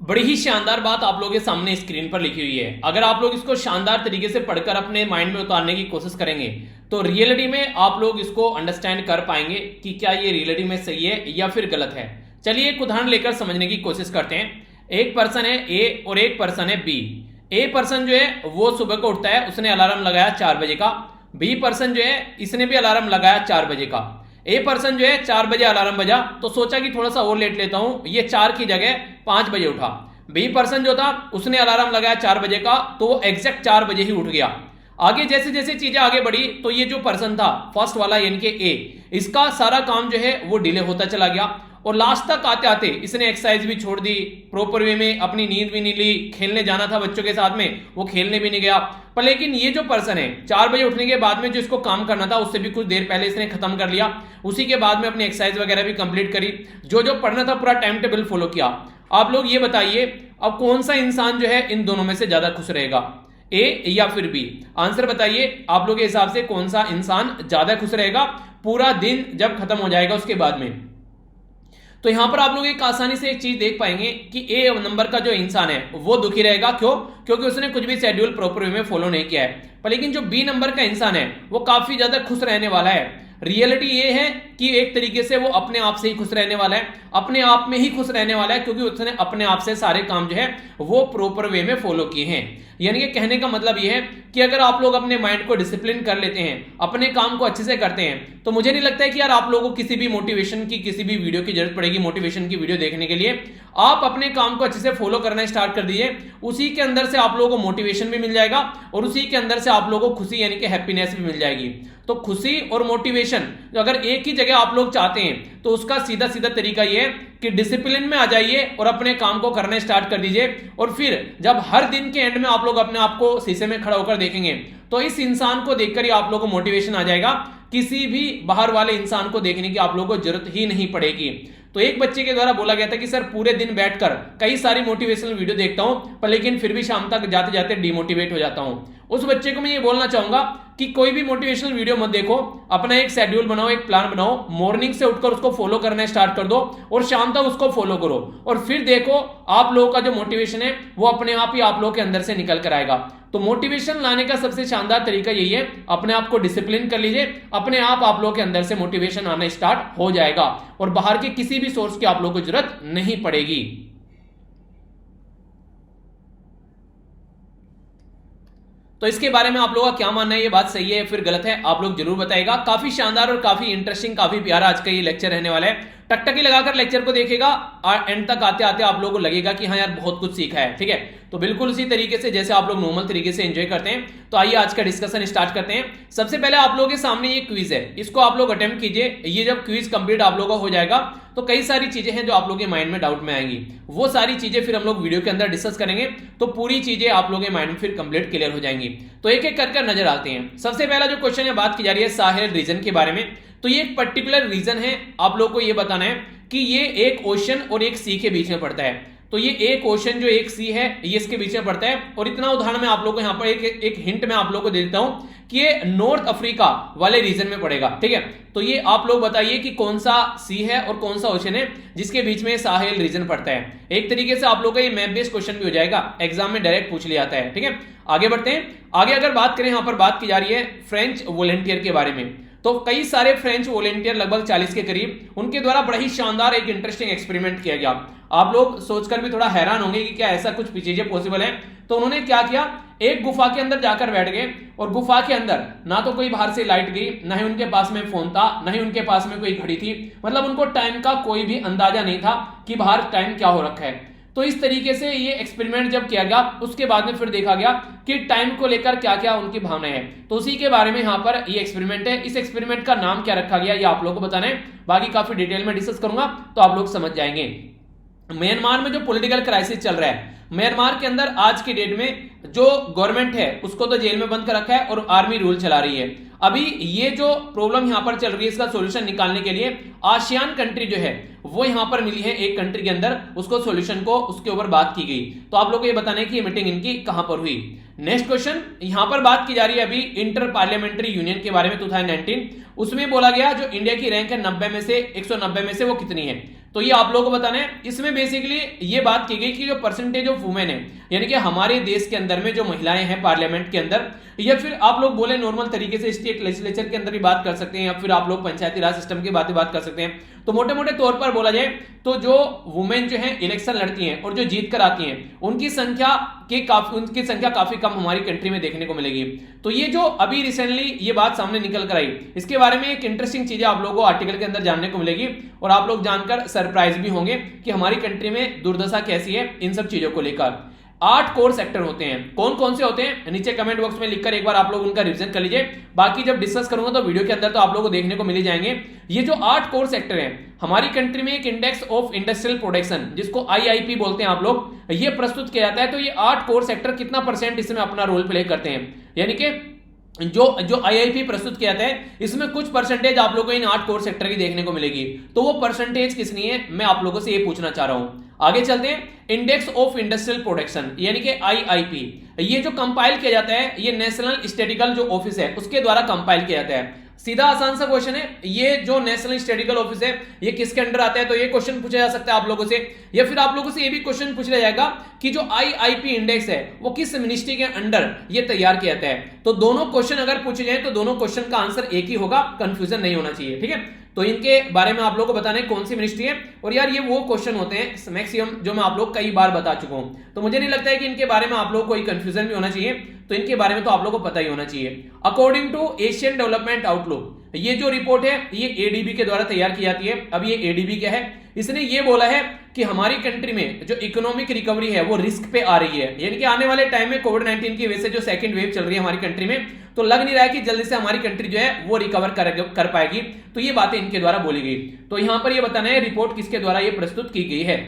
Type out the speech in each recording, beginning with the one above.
बड़ी ही शानदार बात आप लोगों के सामने स्क्रीन पर लिखी हुई है। अगर आप लोग इसको शानदार तरीके से पढ़कर अपने माइंड में उतारने की कोशिश करेंगे तो रियलिटी में आप लोग इसको अंडरस्टैंड कर पाएंगे कि क्या ये रियलिटी में सही है या फिर गलत है। चलिए एक उदाहरण लेकर समझने की कोशिश करते हैं। एक पर्सन है ए और एक पर्सन है बी। ए पर्सन जो है वो सुबह को उठता है, उसने अलार्म लगाया 4 बजे का। बी पर्सन जो है इसने भी अलार्म लगाया 4 बजे का। ए पर्सन जो है 4 बजे अलार्म बजा तो सोचा कि थोड़ा सा और लेट लेता हूं, ये 4 की जगह 5 बजे उठा। बी पर्सन जो था उसने अलार्म लगाया 4 बजे का तो वो एग्जैक्ट 4 बजे ही उठ गया। आगे जैसे जैसे चीजें आगे बढ़ी तो ये जो पर्सन था फर्स्ट वाला यानी कि ए, इसका सारा काम जो है वो डिले होता चला गया और लास्ट तक आते आते इसने एक्सरसाइज भी छोड़ दी, प्रॉपर वे में अपनी नींद भी नहीं ली, खेलने जाना था बच्चों के साथ में वो खेलने भी नहीं गया। पर लेकिन ये जो पर्सन है 4 बजे उठने के बाद में जो इसको काम करना था उससे भी कुछ देर पहले इसने खत्म कर लिया। उसी के बाद में अपनी एक्सरसाइज वगैरह भी कंप्लीट करी, जो जो पढ़ना था पूरा टाइम टेबल फॉलो किया। आप लोग ये बताइए अब कौन सा इंसान जो है इन दोनों में से ज्यादा खुश रहेगा, ए या फिर बी? आंसर बताइए आप लोग के हिसाब से कौन सा इंसान ज्यादा खुश रहेगा पूरा दिन जब खत्म हो जाएगा उसके बाद में। तो यहां पर आप लोग एक आसानी से एक चीज देख पाएंगे कि ए नंबर का जो इंसान है वो दुखी रहेगा। क्यों? क्योंकि उसने कुछ भी शेड्यूल प्रॉपर वे में फॉलो नहीं किया है। पर लेकिन जो बी नंबर का इंसान है वो काफी ज्यादा खुश रहने वाला है। रियलिटी ये है कि एक तरीके से वो अपने आप से ही खुश रहने वाला है, अपने आप में ही खुश रहने वाला है, क्योंकि उसने अपने आप से सारे काम जो है वो प्रॉपर वे में फॉलो किए हैं। यानी कि कहने का मतलब ये है कि अगर आप लोग अपने माइंड को डिसिप्लिन कर लेते हैं, अपने काम को अच्छे से करते हैं, तो मुझे नहीं लगता है कि यार आप लोगों को किसी भी मोटिवेशन की किसी भी वीडियो की जरूरत पड़ेगी। मोटिवेशन की वीडियो देखने के लिए आप अपने काम को अच्छे से फॉलो करना स्टार्ट कर दीजिए, उसी के अंदर से आप लोगों को मोटिवेशन भी मिल जाएगा और उसी के अंदर से आप लोगों को खुशी यानी कि हैप्पीनेस भी मिल जाएगी। तो खुशी और मोटिवेशन अगर एक ही जगह आप लोग चाहते हैं तो उसका सीधा सीधा तरीका यह है कि डिसिप्लिन में आ जाइए और अपने काम को करने स्टार्ट कर दीजिए। और फिर जब हर दिन के एंड में आप लोग अपने आप को शीशे में खड़ा होकर देखेंगे तो इस इंसान को देखकर ही आप लोगों को मोटिवेशन आ जाएगा, किसी भी बाहर वाले इंसान को देखने की आप लोगों को जरूरत ही नहीं पड़ेगी। तो एक बच्चे के द्वारा बोला गया था कि सर पूरे दिन बैठकर कई सारी मोटिवेशनल वीडियो देखता हूं पर लेकिन फिर भी शाम तक जाते जाते डिमोटिवेट हो जाता हूं। उस बच्चे को मैं ये बोलना चाहूंगा कि कोई भी मोटिवेशनल वीडियो मत देखो, अपना एक शेड्यूल बनाओ, एक प्लान बनाओ, मॉर्निंग से उठकर उसको फॉलो करना स्टार्ट कर दो और शाम तक उसको फॉलो करो और फिर देखो आप लोगों का जो मोटिवेशन है वो अपने आप ही आप लोगों के अंदर से निकल कर आएगा। तो मोटिवेशन लाने का सबसे शानदार तरीका यही है, अपने आप को डिसिप्लिन कर लीजिए, अपने आप लोगों के अंदर से मोटिवेशन आना स्टार्ट हो जाएगा और बाहर के किसी भी सोर्स की आप लोगों को जरूरत नहीं पड़ेगी। तो इसके बारे में आप लोगों का क्या मानना है, ये बात सही है फिर गलत है, आप लोग जरूर बताएगा। काफी शानदार और काफी इंटरेस्टिंग काफी प्यारा आज का ये लेक्चर रहने वाला है। टकटकी लगाकर लेक्चर को देखेगा और एंड तक आते आते आप लोगों को लगेगा कि हाँ यार बहुत कुछ सीखा है। ठीक है, तो बिल्कुल उसी तरीके से जैसे आप लोग नॉर्मल तरीके से एंजॉय करते हैं। तो आइए आज का डिस्कशन स्टार्ट करते हैं। सबसे पहले आप लोगों के सामने ये क्विज है, इसको आप लोग अटेम्प्ट कीजिए। ये जब क्विज कंप्लीट आप लोगों का हो जाएगा तो कई सारी चीजें हैं जो आप लोगों के माइंड में डाउट में आएंगी, वो सारी चीजें फिर हम लोग वीडियो के अंदर डिस्कस करेंगे तो पूरी चीजें आप लोगों के माइंड में फिर कंप्लीट क्लियर हो जाएंगी। तो एक एक करके नजर आते हैं। सबसे पहला जो क्वेश्चन है बात की जा रही है साहेल रीजन के बारे में। तो ये एक पर्टिकुलर रीजन है, आप लोग को ये बताना है कि ये एक ओशन और एक सी के बीच में पड़ता है। तो ये एक ओशन जो एक सी है ये इसके बीच में पड़ता है और इतना उदाहरण मैं आप लोगों को यहाँ पर एक हिंट मैं आप लोगों को दे देता हूं कि ये नॉर्थ अफ्रीका वाले रीजन में पड़ेगा। ठीक है, तो ये आप लोग बताइए कि कौन सा सी है और कौन सा ओशन है जिसके बीच में साहेल रीजन पड़ता है। एक तरीके से आप लोग का ये मैप बेस्ड क्वेश्चन भी हो जाएगा, एग्जाम में डायरेक्ट पूछ लिया जाता है। ठीक है, आगे बढ़ते हैं। आगे अगर बात करें, यहाँ पर बात की जा रही है फ्रेंच वॉलंटियर के बारे में। तो कई सारे फ्रेंच वॉलंटियर लगभग 40 के करीब, उनके द्वारा बड़ा ही शानदार एक इंटरेस्टिंग एक्सपेरिमेंट किया गया। आप लोग सोचकर भी थोड़ा हैरान होंगे कि क्या ऐसा कुछ चीजें पॉसिबल है। तो उन्होंने क्या किया, एक गुफा के अंदर जाकर बैठ गए और गुफा के अंदर ना तो कोई बाहर से लाइट गई, ना ही उनके पास में फोन था, ना ही उनके पास में कोई घड़ी थी, मतलब उनको टाइम का कोई भी अंदाजा नहीं था कि बाहर टाइम क्या हो रखा है। तो इस तरीके से ये एक्सपेरिमेंट जब किया गया उसके बाद में फिर देखा गया कि टाइम को लेकर क्या क्या उनकी भावनाएं हैं। तो उसी के बारे में यहाँ पर ये एक्सपेरिमेंट है। इस एक्सपेरिमेंट का नाम क्या रखा गया ये आप लोगों को बताना है, बाकी काफी डिटेल में डिस्कस करूंगा तो आप लोग समझ जाएंगे। म्यांमार में जो पॉलिटिकल क्राइसिस चल रहा है, म्यांमार के अंदर आज की डेट में जो गवर्नमेंट है उसको तो जेल में बंद कर रखा है और आर्मी रूल चला रही है। अभी ये जो प्रॉब्लम यहां पर चल रही है इसका सॉल्यूशन निकालने के लिए आसियान कंट्री जो है वो यहां पर मिली है एक कंट्री के अंदर, उसको सॉल्यूशन को उसके ऊपर बात की गई। तो आप लोग को ये बताना है कि ये मीटिंग इनकी कहां पर हुई। नेक्स्ट क्वेश्चन यहां पर बात की जा रही है अभी इंटर पार्लियामेंट्री यूनियन के बारे में 2019। उसमें बोला गया जो इंडिया की रैंक है 90 में से 190 में से वो कितनी है। तो ये आप लोगों को बताना है। इसमें बेसिकली ये बात की गई कि जो परसेंटेज ऑफ वुमेन है, यानी कि हमारे देश के अंदर में जो महिलाएं हैं पार्लियामेंट के अंदर, या फिर आप लोग बोले नॉर्मल तरीके से स्टेट लेजिस्लेचर के अंदर भी बात कर सकते हैं, या फिर आप लोग पंचायती राज सिस्टम की बात कर सकते हैं। तो मोटे मोटे तौर पर बोला जाए तो जो वुमेन जो है इलेक्शन लड़ती हैं और जो जीत कर आती हैं, उनकी संख्या काफी कम हमारी कंट्री में देखने को मिलेगी। तो ये जो अभी रिसेंटली ये बात सामने निकल कर आई, इसके बारे में एक इंटरेस्टिंग चीजें आप लोगों को आर्टिकल के अंदर जानने को मिलेगी और आप लोग जानकर सरप्राइज भी होंगे कि हमारी कंट्री में दुर्दशा कैसी है इन सब चीजों को लेकर। 8 कोर सेक्टर होते हैं। कौन कौन से होते हैं नीचे कमेंट बॉक्स में लिखकर एक बार आप लोग उनका रिवीजन कर लीजिए। बाकी जब डिस्कस करूंगा तो वीडियो के अंदर तो आप लोगों को देखने को मिल ही जाएंगे। ये जो 8 कोर सेक्टर हैं, हमारी कंट्री में एक इंडेक्स ऑफ इंडस्ट्रियल प्रोडक्शन जिसको आईआईपी बोलते हैं आप लोग, ये प्रस्तुत किया जाता है। तो ये 8 कोर सेक्टर कितना परसेंट इसमें अपना रोल प्ले करते हैं, यानी कि जो आईआईपी प्रस्तुत किया है इसमें कुछ परसेंटेज आप लोगों को इन 8 कोर सेक्टर की देखने को मिलेगी। तो वो परसेंटेज कितनी है मैं आप लोगों से ये पूछना चाह रहा हूं। आगे चलते हैं। इंडेक्स ऑफ इंडस्ट्रियल प्रोडक्शन यानी कि आईआईपी, ये जो कंपाइल किया जाता है ये नेशनल स्टैटिस्टिकल जो ऑफिस है उसके द्वारा कंपाइल किया जाता है। सीधा आसान सा क्वेश्चन है, ये जो नेशनल स्टैटिस्टिकल ऑफिस है ये किसके अंडर आता है, तो ये क्वेश्चन पूछा जा सकता है आप लोगों से। या फिर आप लोगों से ये भी क्वेश्चन पूछ लिया जाएगा कि जो आईआईपी इंडेक्स है वो किस मिनिस्ट्री के अंडर ये तैयार किया जाता है। तो दोनों क्वेश्चन अगर पूछे जाए तो दोनों क्वेश्चन का आंसर एक ही होगा, कंफ्यूजन नहीं होना चाहिए, ठीक है। तो इनके बारे में आप लोगों को बताना है कौन सी मिनिस्ट्री है। और यार ये वो क्वेश्चन होते हैं मैक्सिमम जो मैं आप लोग कई बार बता चुका हूं, तो मुझे नहीं लगता है कि इनके बारे में आप लोग को कोई कंफ्यूजन भी होना चाहिए। तो इनके बारे में तो आप लोग को पता ही होना चाहिए। According to Asian development outlook, ये जो रिपोर्ट है ये एडीबी के द्वारा तैयार की जाती है। अब ये एडीबी क्या है, इसने ये बोला है कि हमारी कंट्री में जो इकोनॉमिक रिकवरी है वो रिस्क पे आ रही है, यानी कि आने वाले टाइम में कोविड-19 की वजह से जो सेकंड वेव चल रही है हमारी कंट्री में, तो लग नहीं रहा है कि जल्दी से हमारी कंट्री जो है वो रिकवर कर पाएगी। तो ये बातें इनके द्वारा बोली गई। तो यहां पर ये बताना है रिपोर्ट किसके द्वारा ये प्रस्तुत की गई है।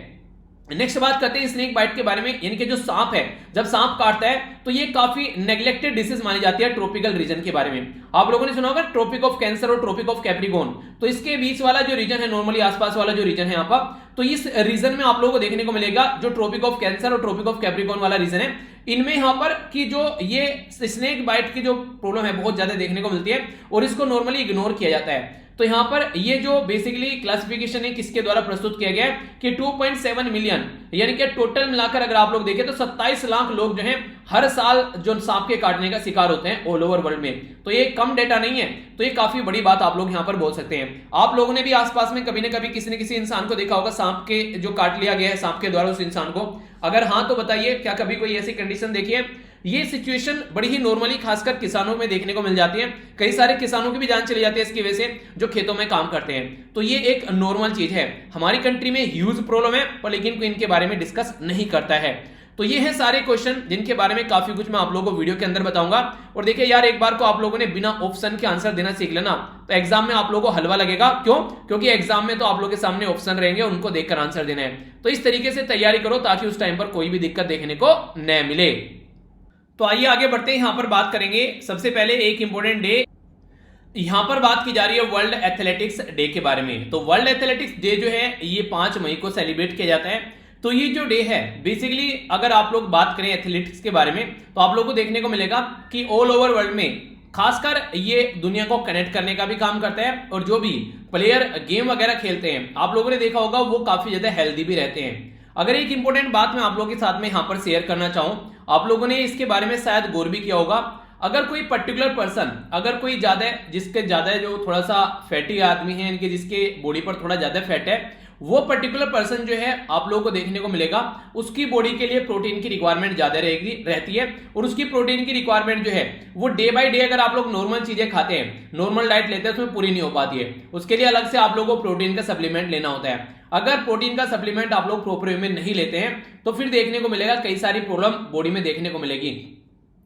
नेक्स्ट बात करते हैं स्नेक बाइट के बारे में, यानी कि जो सांप है जब सांप काटता है तो ये काफी नेग्लेक्टेड डिसीज मानी जाती है ट्रॉपिकल रीजन के बारे में। आप लोगों ने सुना होगा ट्रॉपिक ऑफ कैंसर और ट्रॉपिक ऑफ कैप्रिकॉर्न, तो इसके बीच वाला जो रीजन है नॉर्मली आसपास वाला जो रीजन है यहाँ पर, तो इस रीजन में आप लोगों को देखने को मिलेगा जो ट्रॉपिक ऑफ कैंसर और ट्रॉपिक ऑफ कैप्रिकॉर्न वाला रीजन है, इनमें यहां पर कि जो ये स्नेक बाइट की जो प्रॉब्लम है बहुत ज्यादा देखने को मिलती है और इसको नॉर्मली इग्नोर किया जाता है। तो यहां पर ये जो बेसिकली क्लासिफिकेशन है किसके द्वारा प्रस्तुत किया गया है कि 2.7 मिलियन, यानी कि टोटल मिलाकर अगर आप लोग देखें तो 27 लाख लोग जो हैं हर साल जो सांप के काटने का शिकार होते हैं ऑल ओवर वर्ल्ड में। तो ये कम डेटा नहीं है, तो ये काफी बड़ी बात आप लोग यहां पर बोल सकते हैं। आप लोगों ने भी आसपास में कभी ना कभी किसी न किसी इंसान को देखा होगा सांप के जो काट लिया गया है सांप के द्वारा उस इंसान को। अगर हाँ तो बताइए क्या कभी कोई ऐसी कंडीशन देखी है। ये सिचुएशन बड़ी ही नॉर्मली खासकर किसानों में देखने को मिल जाती है। कई सारे किसानों की भी जान चली जाती है इसकी वजह से जो खेतों में काम करते हैं। तो ये एक नॉर्मल चीज है, हमारी कंट्री में ह्यूज प्रॉब्लम है पर लेकिन कोई इनके बारे में डिस्कस नहीं करता है। तो ये है सारे क्वेश्चन जिनके बारे में काफी कुछ मैं आप लोगों को वीडियो के अंदर बताऊंगा। और देखिए यार एक बार को आप लोगों ने बिना ऑप्शन के आंसर देना सीख लेना तो एग्जाम में आप लोगों को हलवा लगेगा। क्यों? क्योंकि एग्जाम में तो आप लोगों के सामने ऑप्शन रहेंगे, उनको देखकर आंसर देना है। तो इस तरीके से तैयारी करो ताकि उस टाइम पर कोई भी दिक्कत देखने को न मिले। तो आइए आगे बढ़ते हैं। यहां पर बात करेंगे सबसे पहले एक इंपॉर्टेंट डे, यहां पर बात की जा रही है वर्ल्ड एथलेटिक्स डे के बारे में। तो वर्ल्ड एथलेटिक्स डे जो है ये 5 मई को सेलिब्रेट किया जाता है। तो ये जो डे है बेसिकली अगर आप लोग बात करें एथलेटिक्स के बारे में तो आप लोगों को देखने को मिलेगा कि ऑल ओवर वर्ल्ड में खासकर ये दुनिया को कनेक्ट करने का भी काम करता है और जो भी प्लेयर गेम वगैरह खेलते हैं आप लोगों ने देखा होगा वो काफी ज्यादा हेल्दी भी रहते हैं। अगर एक इंपॉर्टेंट बात मैं आप लोगों के साथ में यहां पर शेयर करना चाहूं, आप लोगों ने इसके बारे में शायद गौर भी किया होगा। अगर कोई पर्टिकुलर पर्सन, अगर कोई ज्यादा जिसके ज्यादा जो थोड़ा सा फैटी आदमी है, इनके जिसके बॉडी पर थोड़ा ज्यादा फैट है, वो पर्टिकुलर पर्सन जो है आप लोगों को देखने को मिलेगा उसकी बॉडी के लिए प्रोटीन की रिक्वायरमेंट ज्यादा रहती है। और उसकी प्रोटीन की रिक्वायरमेंट जो है वो डे बाय डे अगर आप लोग नॉर्मल चीजें खाते हैं, नॉर्मल डाइट लेते हैं तो उसमें पूरी नहीं हो पाती है। उसके लिए अलग से आप लोगों को प्रोटीन का सप्लीमेंट लेना होता है। अगर प्रोटीन का सप्लीमेंट आप लोग प्रॉपर वे में नहीं लेते हैं तो फिर देखने को मिलेगा कई सारी प्रॉब्लम बॉडी में देखने को मिलेगी।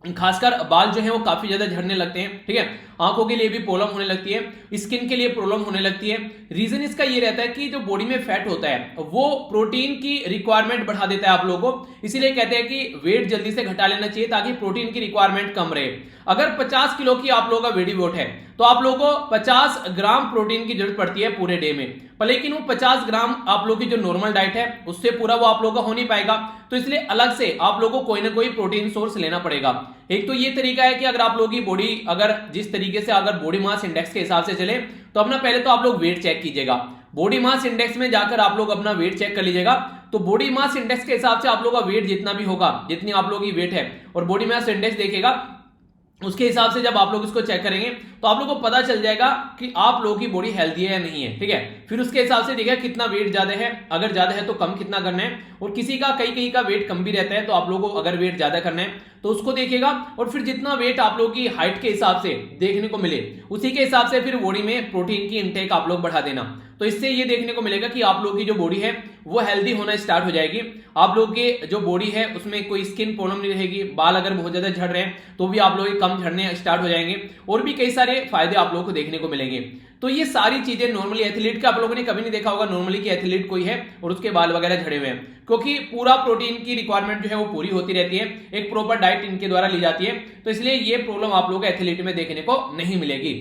खासकर बाल जो है वो काफी ज्यादा झड़ने लगते हैं, ठीक है। आंखों के लिए भी प्रॉब्लम होने लगती है, स्किन के लिए प्रॉब्लम होने लगती है। रीजन इसका ये रहता है कि जो बॉडी में फैट होता है वो प्रोटीन की रिक्वायरमेंट बढ़ा देता है आप लोगों को। इसीलिए कहते हैं कि वेट जल्दी से घटा लेना चाहिए ताकि प्रोटीन की रिक्वायरमेंट कम रहे। अगर 50 किलो की आप लोगों का बॉडी वेट है तो आप लोगों को 50 ग्राम प्रोटीन की जरूरत पड़ती है पूरे डे में, पर लेकिन वो 50 ग्राम आप लोगों की जो नॉर्मल डाइट है उससे पूरा वो आप लोगों का हो नहीं पाएगा। तो इसलिए अलग से आप लोगों को कोई ना कोई प्रोटीन सोर्स लेना पड़ेगा। एक तो ये तरीका है कि अगर आप लोगों की बॉडी अगर जिस तरीके से अगर बॉडी मास इंडेक्स के हिसाब से चले तो अपना पहले तो आप लोग वेट चेक कीजिएगा। बॉडी मास इंडेक्स में जाकर आप लोग अपना वेट चेक कर लीजिएगा। तो बॉडी मास इंडेक्स के हिसाब से आप लोगों का वेट जितना भी होगा, जितनी आप लोगों की वेट है और बॉडी मास इंडेक्स देखेगा, उसके हिसाब से जब आप लोग इसको चेक करेंगे तो आप लोगों को पता चल जाएगा कि आप लोगों की बॉडी हेल्दी है या नहीं है। ठीक है, फिर उसके हिसाब से देखिए कितना वेट ज्यादा है, अगर ज्यादा है तो कम कितना करना है, और किसी का कई का वेट कम भी रहता है, तो आप लोगों को अगर वेट ज्यादा करना है तो उसको देखिएगा। और फिर जितना वेट आप लोगों की हाइट के हिसाब से देखने को मिले, उसी के हिसाब से फिर बॉडी में प्रोटीन की इंटेक आप लोग बढ़ा देना। तो इससे ये देखने को मिलेगा कि आप लोगों की जो बॉडी है वो हेल्दी होना स्टार्ट हो जाएगी। आप लोगों की जो बॉडी है उसमें कोई स्किन प्रॉब्लम नहीं रहेगी, बाल अगर बहुत ज्यादा झड़ रहे हैं तो भी आप लोग कम झड़ने स्टार्ट हो जाएंगे, और भी कई सारे फायदे आप लोगों को देखने को मिलेंगे। तो ये सारी चीजें नॉर्मली एथलीट का आप लोगों ने कभी नहीं देखा होगा नॉर्मली कि एथलीट कोई है और उसके बाल वगैरह झड़े हुए हैं, क्योंकि पूरा प्रोटीन की रिक्वायरमेंट जो है वो पूरी होती रहती है, एक प्रॉपर डाइट इनके द्वारा ली जाती है। तो इसलिए ये प्रॉब्लम आप लोगों को एथलीट में देखने को नहीं मिलेगी।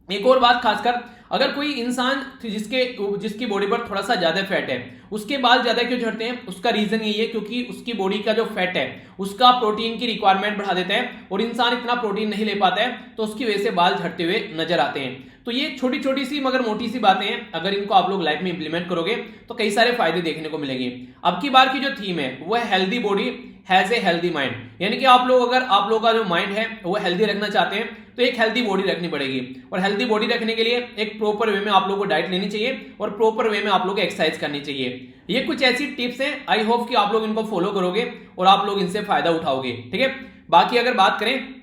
एक और बात, खासकर अगर कोई इंसान जिसकी बॉडी पर थोड़ा सा ज्यादा फैट है, उसके बाल ज्यादा क्यों झड़ते हैं, उसका रीजन यही है क्योंकि उसकी बॉडी का जो फैट है उसका प्रोटीन की रिक्वायरमेंट बढ़ा देता है, और इंसान इतना प्रोटीन नहीं ले पाता है, तो उसकी वजह से बाल झड़ते हुए नजर आते हैं। तो ये छोटी छोटी सी मगर मोटी सी बातें हैं, अगर इनको आप लोग लाइफ में इंप्लीमेंट करोगे तो कई सारे फायदे देखने को मिलेंगे। अब की बार की जो थीम है वो है healthy body has a healthy mind, यानी कि आप लोग अगर आप लोगों का जो माइंड है वो हेल्दी रखना चाहते हैं तो एक हेल्दी बॉडी रखनी पड़ेगी, और हेल्दी बॉडी रखने के लिए एक प्रॉपर वे में आप लोग को डाइट लेनी चाहिए और प्रॉपर वे में आप लोग को एक्सरसाइज करनी चाहिए। ये कुछ ऐसी टिप्स हैं, आई होप कि आप लोग इनको फॉलो करोगे और आप लोग इनसे फायदा उठाओगे। ठीक है, बाकी अगर बात करें,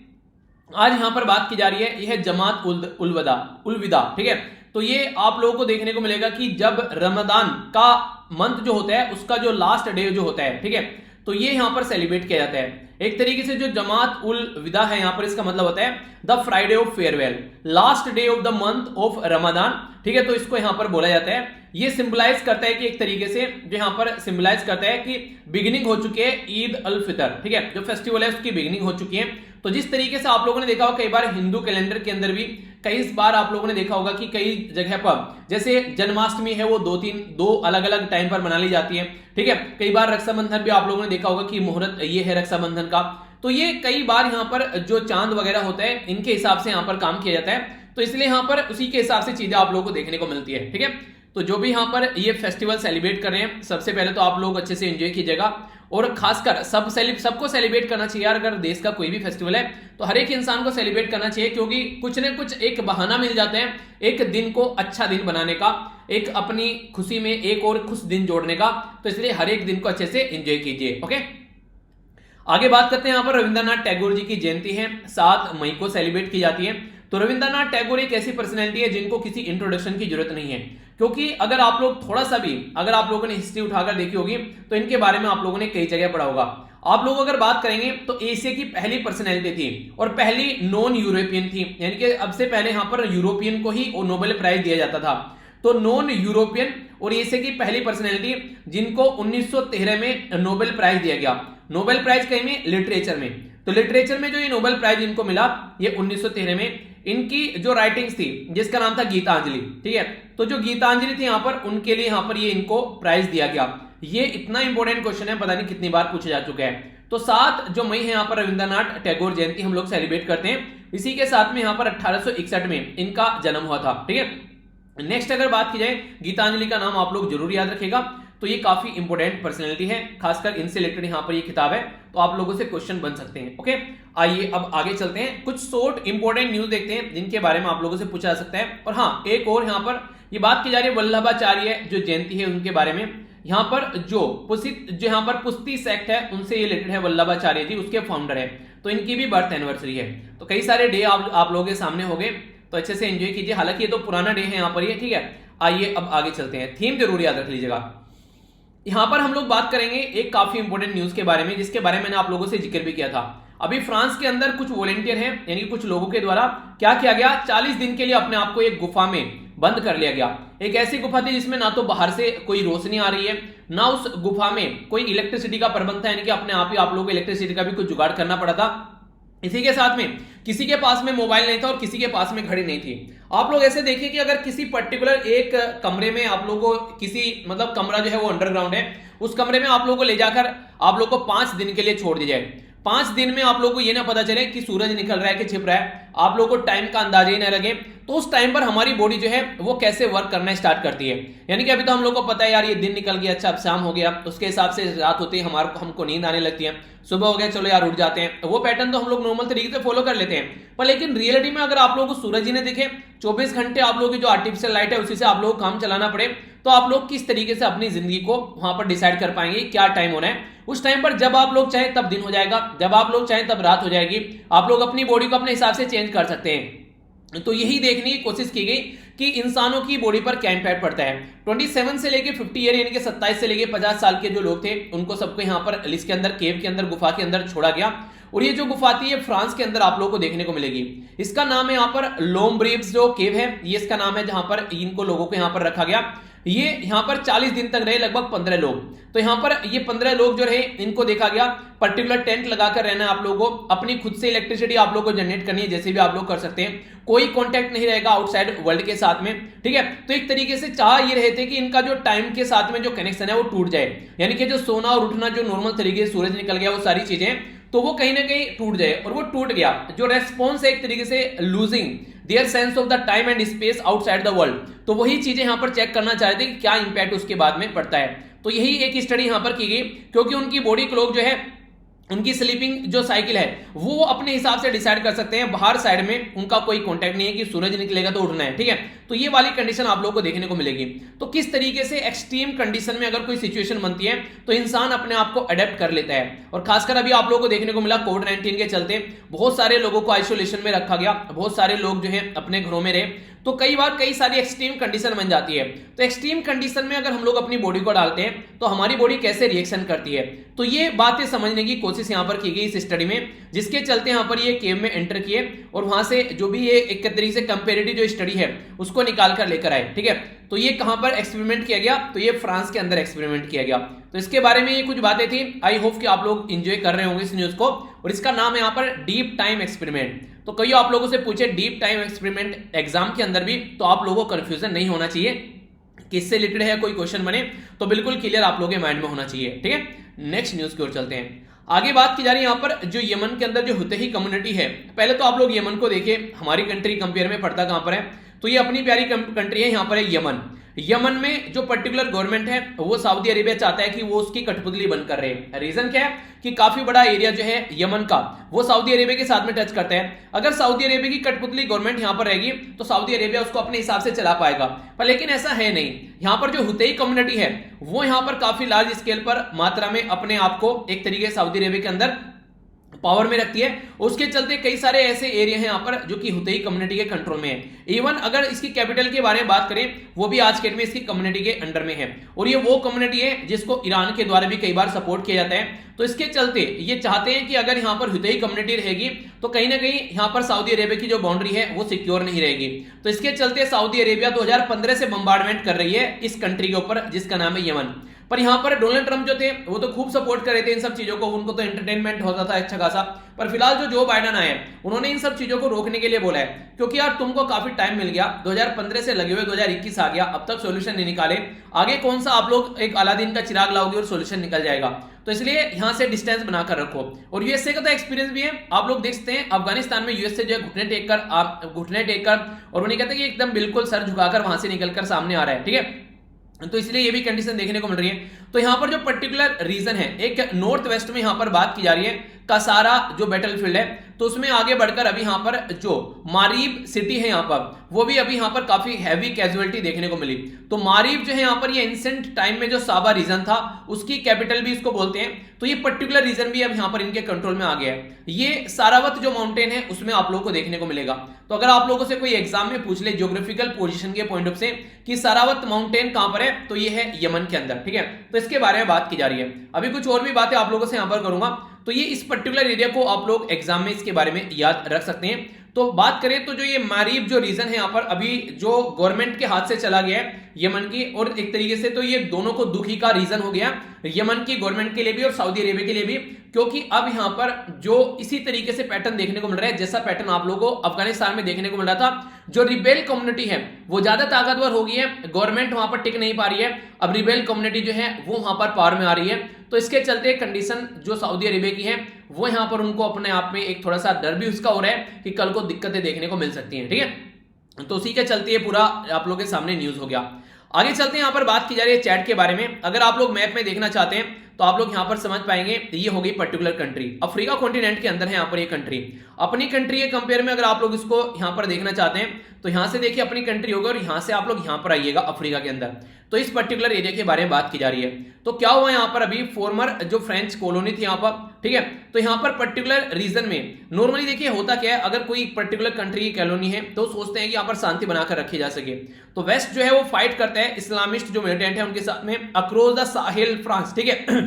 आज यहां पर बात की जा रही है, यह है जमात उल विदा। ठीक है, तो ये आप लोगों को देखने को मिलेगा कि जब रमजान का मंथ जो होता है उसका जो लास्ट डे जो होता है, ठीक है, तो ये यहां पर सेलिब्रेट किया जाता है। एक तरीके से जो जमात उल विदा है यहां पर, इसका मतलब होता है the Friday of farewell, last day of the month of Ramzan. ठीक है, तो इसको यहां पर बोला जाता है। ये सिंबलाइज करता है कि एक तरीके से जो यहां पर सिंबलाइज करता है कि बिगिनिंग हो चुकी है ईद अल फितर। ठीक है, जो फेस्टिवल है उसकी बिगिनिंग हो चुकी है। तो जिस तरीके से आप लोगों ने देखा होगा कई बार हिंदू कैलेंडर के अंदर भी कई बार आप लोगों ने देखा होगा कि कई जगह पर जैसे जन्माष्टमी है वो दो अलग अलग टाइम पर मना ली जाती है। ठीक है, कई बार रक्षाबंधन भी आप लोगों ने देखा होगा कि मुहूर्त ये है रक्षाबंधन का। तो ये कई बार यहाँ पर जो चांद वगैरह होता है इनके हिसाब से यहाँ पर काम किया जाता है, तो इसलिए यहाँ पर उसी के हिसाब से चीजें आप लोगों को देखने को मिलती है। ठीक है, तो जो भी यहाँ पर ये फेस्टिवल सेलिब्रेट कर रहे हैं, सबसे पहले तो आप लोग अच्छे से एंजॉय कीजिएगा, और खासकर सबको सेलिब्रेट करना चाहिए। अगर देश का कोई भी फेस्टिवल है तो हर एक इंसान को सेलिब्रेट करना चाहिए, क्योंकि कुछ न कुछ एक बहाना मिल जाता है एक दिन को अच्छा दिन बनाने का, एक अपनी खुशी में एक और खुश दिन जोड़ने का। तो इसलिए हर एक दिन को अच्छे से एंजॉय कीजिए। ओके, आगे बात करते हैं। यहाँ पर रविंद्रनाथ टैगोर जी की जयंती है, 7 मई को सेलिब्रेट की जाती है। तो रविंद्रनाथ टैगोर एक ऐसी पर्सनैलिटी है जिनको किसी इंट्रोडक्शन की जरूरत नहीं है, क्योंकि अगर आप लोग थोड़ा सा भी अगर आप लोगों ने हिस्ट्री उठाकर देखी होगी तो इनके बारे में आप लोगों ने कई जगह पढ़ा होगा। आप लोग अगर बात करेंगे तो एशिया की पहली पर्सनैलिटी थी और पहली नॉन यूरोपियन थी, यानी कि अब से पहले यहाँ पर यूरोपियन को ही नोबेल प्राइज दिया जाता था। तो नॉन यूरोपियन और एशिया की पहली पर्सनैलिटी जिनको 1913 में नोबेल प्राइज दिया गया। नोबेल प्राइज कहीं में लिटरेचर में, तो लिटरेचर में जो ये नोबेल प्राइज इनको मिला ये 1913 में। इनकी जो राइटिंग्स थी जिसका नाम था गीतांजलि। ठीक है, तो जो गीतांजलि थी यहाँ पर उनके लिए यहाँ पर ये इनको प्राइज दिया गया। ये इतना इंपॉर्टेंट क्वेश्चन है, पता नहीं कितनी बार पूछा जा चुका है। तो 7 जो मई है यहाँ पर रविंद्रनाथ टैगोर जयंती हम लोग सेलिब्रेट करते हैं। इसी के साथ में यहाँ पर 1861 में इनका जन्म हुआ था। ठीक है, नेक्स्ट अगर बात की जाए, गीतांजलि का नाम आप लोग जरूर याद रखेगा। तो ये काफी इंपॉर्टेंट पर्सनैलिटी है, खासकर इनसे रिलेटेड यहाँ पर ये किताब है, तो आप लोगों से क्वेश्चन बन सकते हैं। ओके, आइए अब आगे चलते हैं, कुछ शॉर्ट इंपॉर्टेंट न्यूज देखते हैं जिनके बारे में आप लोगों से पूछा जा सकता है। और हाँ, एक और यहाँ पर ये बात की जा रही है वल्लभाचार्य जो जयंती है उनके बारे में। यहाँ पर जो यहाँ पर पुस्ती सेक्ट है उनसे ये रिलेटेड है, वल्लभाचार्य जी उसके फाउंडर है, तो इनकी भी बर्थ एनिवर्सरी है। तो कई सारे डे आप लोगों के सामने हो गए, तो अच्छे से एंजॉय कीजिए। हालांकि ये तो पुराना डे है यहाँ पर ये। ठीक है, आइए अब आगे चलते हैं। थीम जरूर याद रख लीजिएगा। यहां पर हम लोग बात करेंगे एक काफी इंपॉर्टेंट न्यूज के बारे में, जिसके बारे में मैंने आप लोगों से जिक्र भी किया था। अभी फ्रांस के अंदर कुछ वॉलेंटियर हैं, यानी कुछ लोगों के द्वारा क्या किया गया, 40 दिन के लिए अपने आप को एक गुफा में बंद कर लिया गया। एक ऐसी गुफा थी जिसमें ना तो बाहर से कोई रोशनी आ रही है, ना उस गुफा में कोई इलेक्ट्रिसिटी का प्रबंध था, यानी कि अपने आप ही आप लोगों को इलेक्ट्रिसिटी का भी कुछ जुगाड़ करना पड़ा था। इसी के साथ में किसी के पास में मोबाइल नहीं था और किसी के पास में घड़ी नहीं थी। आप लोग ऐसे देखिए कि अगर किसी पर्टिकुलर एक कमरे में आप लोगों को किसी मतलब कमरा जो है वो अंडरग्राउंड है, उस कमरे में आप लोगों को ले जाकर आप लोग को 5 दिन के लिए छोड़ दिया जाए। 5 दिन में आप लोगों को ये ना पता चले कि सूरज निकल रहा है कि छिप रहा है, आप लोगों को टाइम का अंदाजा ही ना लगे, तो उस टाइम पर हमारी बॉडी जो है वो कैसे वर्क करना स्टार्ट करती है। यानी कि अभी तो हम लोग को पता है यार ये दिन निकल गया, अच्छा अब शाम हो गया, उसके हिसाब से रात होती है हमको नींद आने लगती है, सुबह हो गया चलो यार उठ जाते हैं, वो पैटर्न तो हम लोग नॉर्मल तरीके से फॉलो कर लेते हैं। पर लेकिन रियलिटी में अगर आप लोगों को सूरज ही ने दिखे, 24 घंटे आप लोगों की जो आर्टिफिशियल लाइट है उसी से आप लोग को काम चलाना पड़े, तो आप लोग किस तरीके से अपनी जिंदगी को वहां पर डिसाइड कर पाएंगे क्या टाइम होना है। उस टाइम पर जब आप लोग चाहें तब दिन हो जाएगा, जब आप लोग चाहें तब रात हो जाएगी, आप लोग अपनी बॉडी को अपने हिसाब से चेंज कर सकते हैं। तो यही देखने की कोशिश की गई कि इंसानों की बॉडी पर क्या इंपैक्ट पड़ता है। 27 से लेके 50 ईयर यानी कि 27 से लेके 50 साल के जो लोग थे उनको सबको यहाँ पर लिस्ट के अंदर, केव के अंदर, गुफा के अंदर छोड़ा गया। और ये जो गुफा थी ये फ्रांस के अंदर आप लोगों को देखने को मिलेगी। इसका नाम है यहाँ पर लोम्ब्रिव्स जो केव है, ये इसका नाम है, जहां पर इनको लोगों को यहाँ पर रखा गया। ये यहाँ पर 40 दिन तक रहे लगभग 15 लोग। तो यहाँ पर ये 15 लोग जो रहे इनको देखा गया। पर्टिकुलर टेंट लगाकर रहना है आप लोगों को, अपनी खुद से इलेक्ट्रिसिटी आप लोगों को जनरेट करनी है, जैसे भी आप लोग कर सकते हैं, कोई कांटेक्ट नहीं रहेगा आउटसाइड वर्ल्ड के साथ में, ठीक है। तो एक तरीके से चाह ये रहे थे कि इनका जो टाइम के साथ में जो कनेक्शन है वो टूट जाए, यानी कि जो सोना और उठना जो नॉर्मल तरीके से सूरज निकल गया वो सारी चीजें तो वो कहीं ना कहीं टूट जाए। और वो टूट गया, जो रेस्पॉन्स है एक तरीके से losing their sense of the time and space outside the world, तो वही चीजें यहां पर चेक करना चाहते थे कि क्या इंपैक्ट उसके बाद में पड़ता है। तो यही एक स्टडी यहां पर की गई, क्योंकि उनकी बॉडी क्लॉक जो है, उनकी स्लीपिंग जो साइकिल है वो अपने हिसाब से डिसाइड कर सकते हैं। बाहर साइड में उनका कोई कांटेक्ट नहीं है कि सूरज निकलेगा तो उठना है, ठीक है। तो ये वाली कंडीशन आप लोगों को देखने को मिलेगी। तो किस तरीके से एक्सट्रीम कंडीशन में अगर कोई सिचुएशन बनती है तो इंसान अपने आप को अडेप्ट कर लेता है। और खासकर अभी आप लोगों को देखने को मिला कोविड-19 के चलते बहुत सारे लोगों को आइसोलेशन में रखा गया, बहुत सारे लोग जो है अपने घरों में रहे, तो कई बार कई सारी एक्सट्रीम कंडीशन बन जाती है। तो एक्सट्रीम कंडीशन में अगर हम लोग अपनी बॉडी को डालते हैं तो हमारी बॉडी कैसे रिएक्शन करती है, तो ये बातें समझने की कोशिश यहां पर की गई इस स्टडी में, जिसके चलते यहां पर ये केव में एंटर किए और वहां से जो भी ये एक तरीके से कंपेरेटिव जो स्टडी है उसको निकाल कर लेकर आए, ठीक है। तो ये कहां पर एक्सपेरिमेंट किया गया, तो ये फ्रांस के अंदर एक्सपेरिमेंट किया गया। तो इसके बारे में ये कुछ बातें थी, आई होप कि आप लोग एंजॉय कर रहे होंगे इस न्यूज को। और इसका नाम है यहाँ पर डीप टाइम एक्सपेरिमेंट। तो कई आप लोगों से पूछे डीप टाइम एक्सपेरिमेंट एग्जाम के अंदर भी, तो आप लोगों को कंफ्यूजन नहीं होना चाहिए, किससे रिलेटेड है कोई क्वेश्चन बने तो बिल्कुल क्लियर आप लोगों के माइंड में होना चाहिए, ठीक है। नेक्स्ट न्यूज की ओर चलते हैं। आगे बात की जा रही है यहाँ पर जो यमन के अंदर जो हुतही कम्युनिटी है। पहले तो आप लोग यमन को देखिए, हमारी कंट्री कंपेयर में पड़ता कहां पर है, तो ये अपनी प्यारी कंट्री है, यहाँ पर है यमन। यमन में जो पर्टिकुलर गवर्नमेंट है वो सऊदी अरेबिया चाहता है कि वो उसकी कठपुतली बंद कर रहे। रीजन क्या है कि काफी बड़ा एरिया जो है यमन का वो सऊदी अरेबिया के साथ में टच करता है। अगर सऊदी अरेबिया की कठपुतली गवर्नमेंट यहां पर रहेगी तो सऊदी अरेबिया उसको अपने हिसाब से चला पाएगा, पर लेकिन ऐसा है नहीं। यहां पर जो हुतई कम्युनिटी है वो यहां पर काफी लार्ज स्केल पर मात्रा में अपने आप को एक तरीके से सऊदी अरेबिया के अंदर पावर में रखती है। उसके चलते कई सारे ऐसे एरिया हैं यहाँ पर जो कि हुतई कम्युनिटी के कंट्रोल में है। इवन अगर इसकी कैपिटल के बारे में बात करें वो भी आज के डेट में इसकी कम्युनिटी के अंडर में है, और ये वो कम्युनिटी है जिसको ईरान के द्वारा भी कई बार सपोर्ट किया जाता है। तो इसके चलते ये चाहते हैं कि अगर यहाँ पर हुतई कम्युनिटी रहेगी तो कहीं ना कहीं यहाँ पर सऊदी अरेबिया की जो बाउंड्री है वो सिक्योर नहीं रहेगी। तो इसके चलते सऊदी अरेबिया 2015 से बम्बार्डमेंट कर रही है इस कंट्री के ऊपर जिसका नाम है यमन। पर यहाँ पर डोनाल्ड ट्रंप जो थे वो तो खूब सपोर्ट कर रहे थे इन सब चीजों को, उनको तो एंटरटेनमेंट होता था अच्छा खासा। पर फिलहाल जो जो बाइडन आए उन्होंने इन सब चीजों को रोकने के लिए बोला है, क्योंकि यार तुमको काफी टाइम मिल गया, 2015 से लगे हुए 2021 आ गया, अब तक सॉल्यूशन नहीं निकाले, आगे कौन सा आप लोग एक अलादीन का चिराग लाओगे और सॉल्यूशन निकल जाएगा। तो इसलिए यहां से डिस्टेंस बनाकर रखो। और यूएसए का तो एक्सपीरियंस भी है, आप लोग देख सकते हैं अफगानिस्तान में यूएसए जो है घुटने टेक कर और उन्हें कहते हैं कि एकदम बिल्कुल सर झुकाकर वहां से निकलकर सामने आ रहा है, ठीक है। तो इसलिए ये भी कंडीशन देखने को मिल रही है। तो यहां पर जो पर्टिकुलर रीजन है, एक नॉर्थ वेस्ट में यहां पर बात की जा रही है कसारा जो बैटलफील्ड है, तो उसमें आगे बढ़कर अभी यहां पर जो मारीब सिटी है यहां पर वो भी अभी यहां पर काफी हैवी कैजुअलिटी देखने को मिली। तो मारीब जो है यहां पर ये एंशिएंट टाइम में जो साबा रीजन था उसकी कैपिटल भी इसको बोलते हैं। तो ये पर्टिकुलर रीजन भी अब यहां पर इनके कंट्रोल में आ गया है। ये सारावत जो माउंटेन है उसमें आप लोगों को देखने को मिलेगा। तो अगर आप लोगों से कोई एग्जाम में पूछ ले ज्योग्राफिकल पोजीशन के पॉइंट ऑफ से कि सारावत माउंटेन कहां पर है, तो ये है यमन के अंदर, ठीक है। तो इसके बारे में बात की जा रही है। अभी कुछ और भी बातें आप लोगों से यहां पर करूंगा, तो ये इस पर्टिकुलर एरिया को आप लोग एग्जाम में इसके बारे में याद रख सकते हैं। तो बात करें तो जो ये मारीब जो रीजन है यहाँ पर अभी जो गवर्नमेंट के हाथ से चला गया है यमन की, और एक तरीके से तो ये दोनों को दुखी का रीजन हो गया यमन की गवर्नमेंट के लिए भी और सऊदी अरेबिया के लिए भी, क्योंकि अब यहाँ पर जो इसी तरीके से पैटर्न देखने को मिल रहा है जैसा पैटर्न आप लोगों को अफगानिस्तान में देखने को मिल रहा था। जो रिबेल कम्युनिटी है वो ज्यादा ताकतवर हो गई है, गवर्नमेंट वहां पर टिक नहीं पा रही है, अब रिबेल कम्युनिटी जो है वो वहां पर पावर में आ रही है। तो इसके चलते कंडीशन जो सऊदी अरेबिया की है वो यहां पर उनको अपने आप में एक थोड़ा सा डर भी उसका हो रहा है कि कल को दिक्कतें देखने को मिल सकती हैं, ठीक है। तो उसी के चलते ये पूरा आप लोगों के सामने न्यूज हो गया। आगे चलते हैं, यहाँ पर बात की जा रही है चैट के बारे में। अगर आप लोग मैप में देखना चाहते हैं तो आप लोग यहाँ पर समझ पाएंगे, ये हो गई पर्टिकुलर कंट्री, अफ्रीका कॉन्टिनेंट के अंदर है यहाँ पर ये कंट्री। अपनी कंट्री के कंपेयर में अगर आप लोग इसको यहाँ पर देखना चाहते हैं तो यहाँ से देखिए अपनी कंट्री होगी और यहाँ से आप लोग यहाँ पर आइएगा अफ्रीका के अंदर। तो इस पर्टिकुलर एरिया के बारे में बात की जा रही है। तो क्या हुआ यहाँ पर, अभी फॉर्मर जो फ्रेंच कॉलोनी थी यहाँ पर, ठीक है, तो यहाँ पर पर्टिकुलर रीजन में नॉर्मली देखिए होता क्या है, अगर कोई पर्टिकुलर कंट्री की कॉलोनी है तो सोचते हैं कि यहाँ पर शांति बनाकर रखी जा सके। तो वेस्ट जो है वो फाइट करता है इस्लामिस्ट जो मिलिटेंट है उनके साथ में अक्रॉस द साहेल फ्रांस, ठीक है।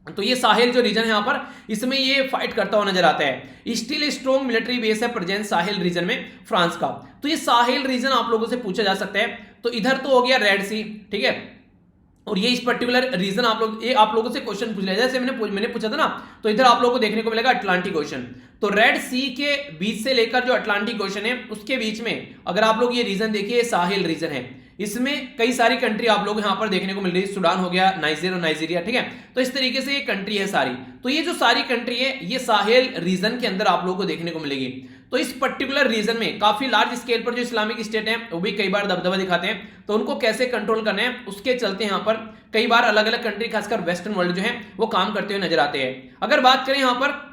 तो ये साहेल जो रीजन है यहाँ पर, इसमें ये फाइट करता हुआ नजर आता है। स्टिल स्ट्रॉन्ग मिलिट्री बेस है प्रेजेंट साहेल रीजन में फ्रांस का। तो ये साहेल रीजन आप लोगों से पूछा जा सकता है। तो इधर तो हो गया रेड सी, ठीक है, और ये इस पर्टिकुलर रीजन आप लोगों से क्वेश्चन पूछ लिया, जैसे मैंने पूछा था ना, तो इधर आप लोगों को देखने को मिलेगा अटलांटिक ओशन। तो रेड सी के बीच से लेकर जो अटलांटिक ओशन है उसके बीच में अगर आप लोग ये रीजन देखिए, साहिल रीजन है, इसमें कई सारी कंट्री आप लोग यहां पर देखने को मिल रही है। सूडान हो गया, नाइजीरिया, ठीक है। तो इस तरीके से ये कंट्री है सारी। तो ये जो सारी कंट्री है ये साहेल रीजन के अंदर आप लोगों को देखने को मिलेगी। तो इस पर्टिकुलर रीजन में काफी लार्ज स्केल पर जो इस्लामिक स्टेट है वो भी कई बार दबदबा दिखाते हैं। तो उनको कैसे कंट्रोल करना है उसके चलते यहाँ पर कई बार अलग अलग कंट्री खासकर वेस्टर्न वर्ल्ड जो है वो काम करते हुए नजर आते हैं। अगर बात करें यहाँ पर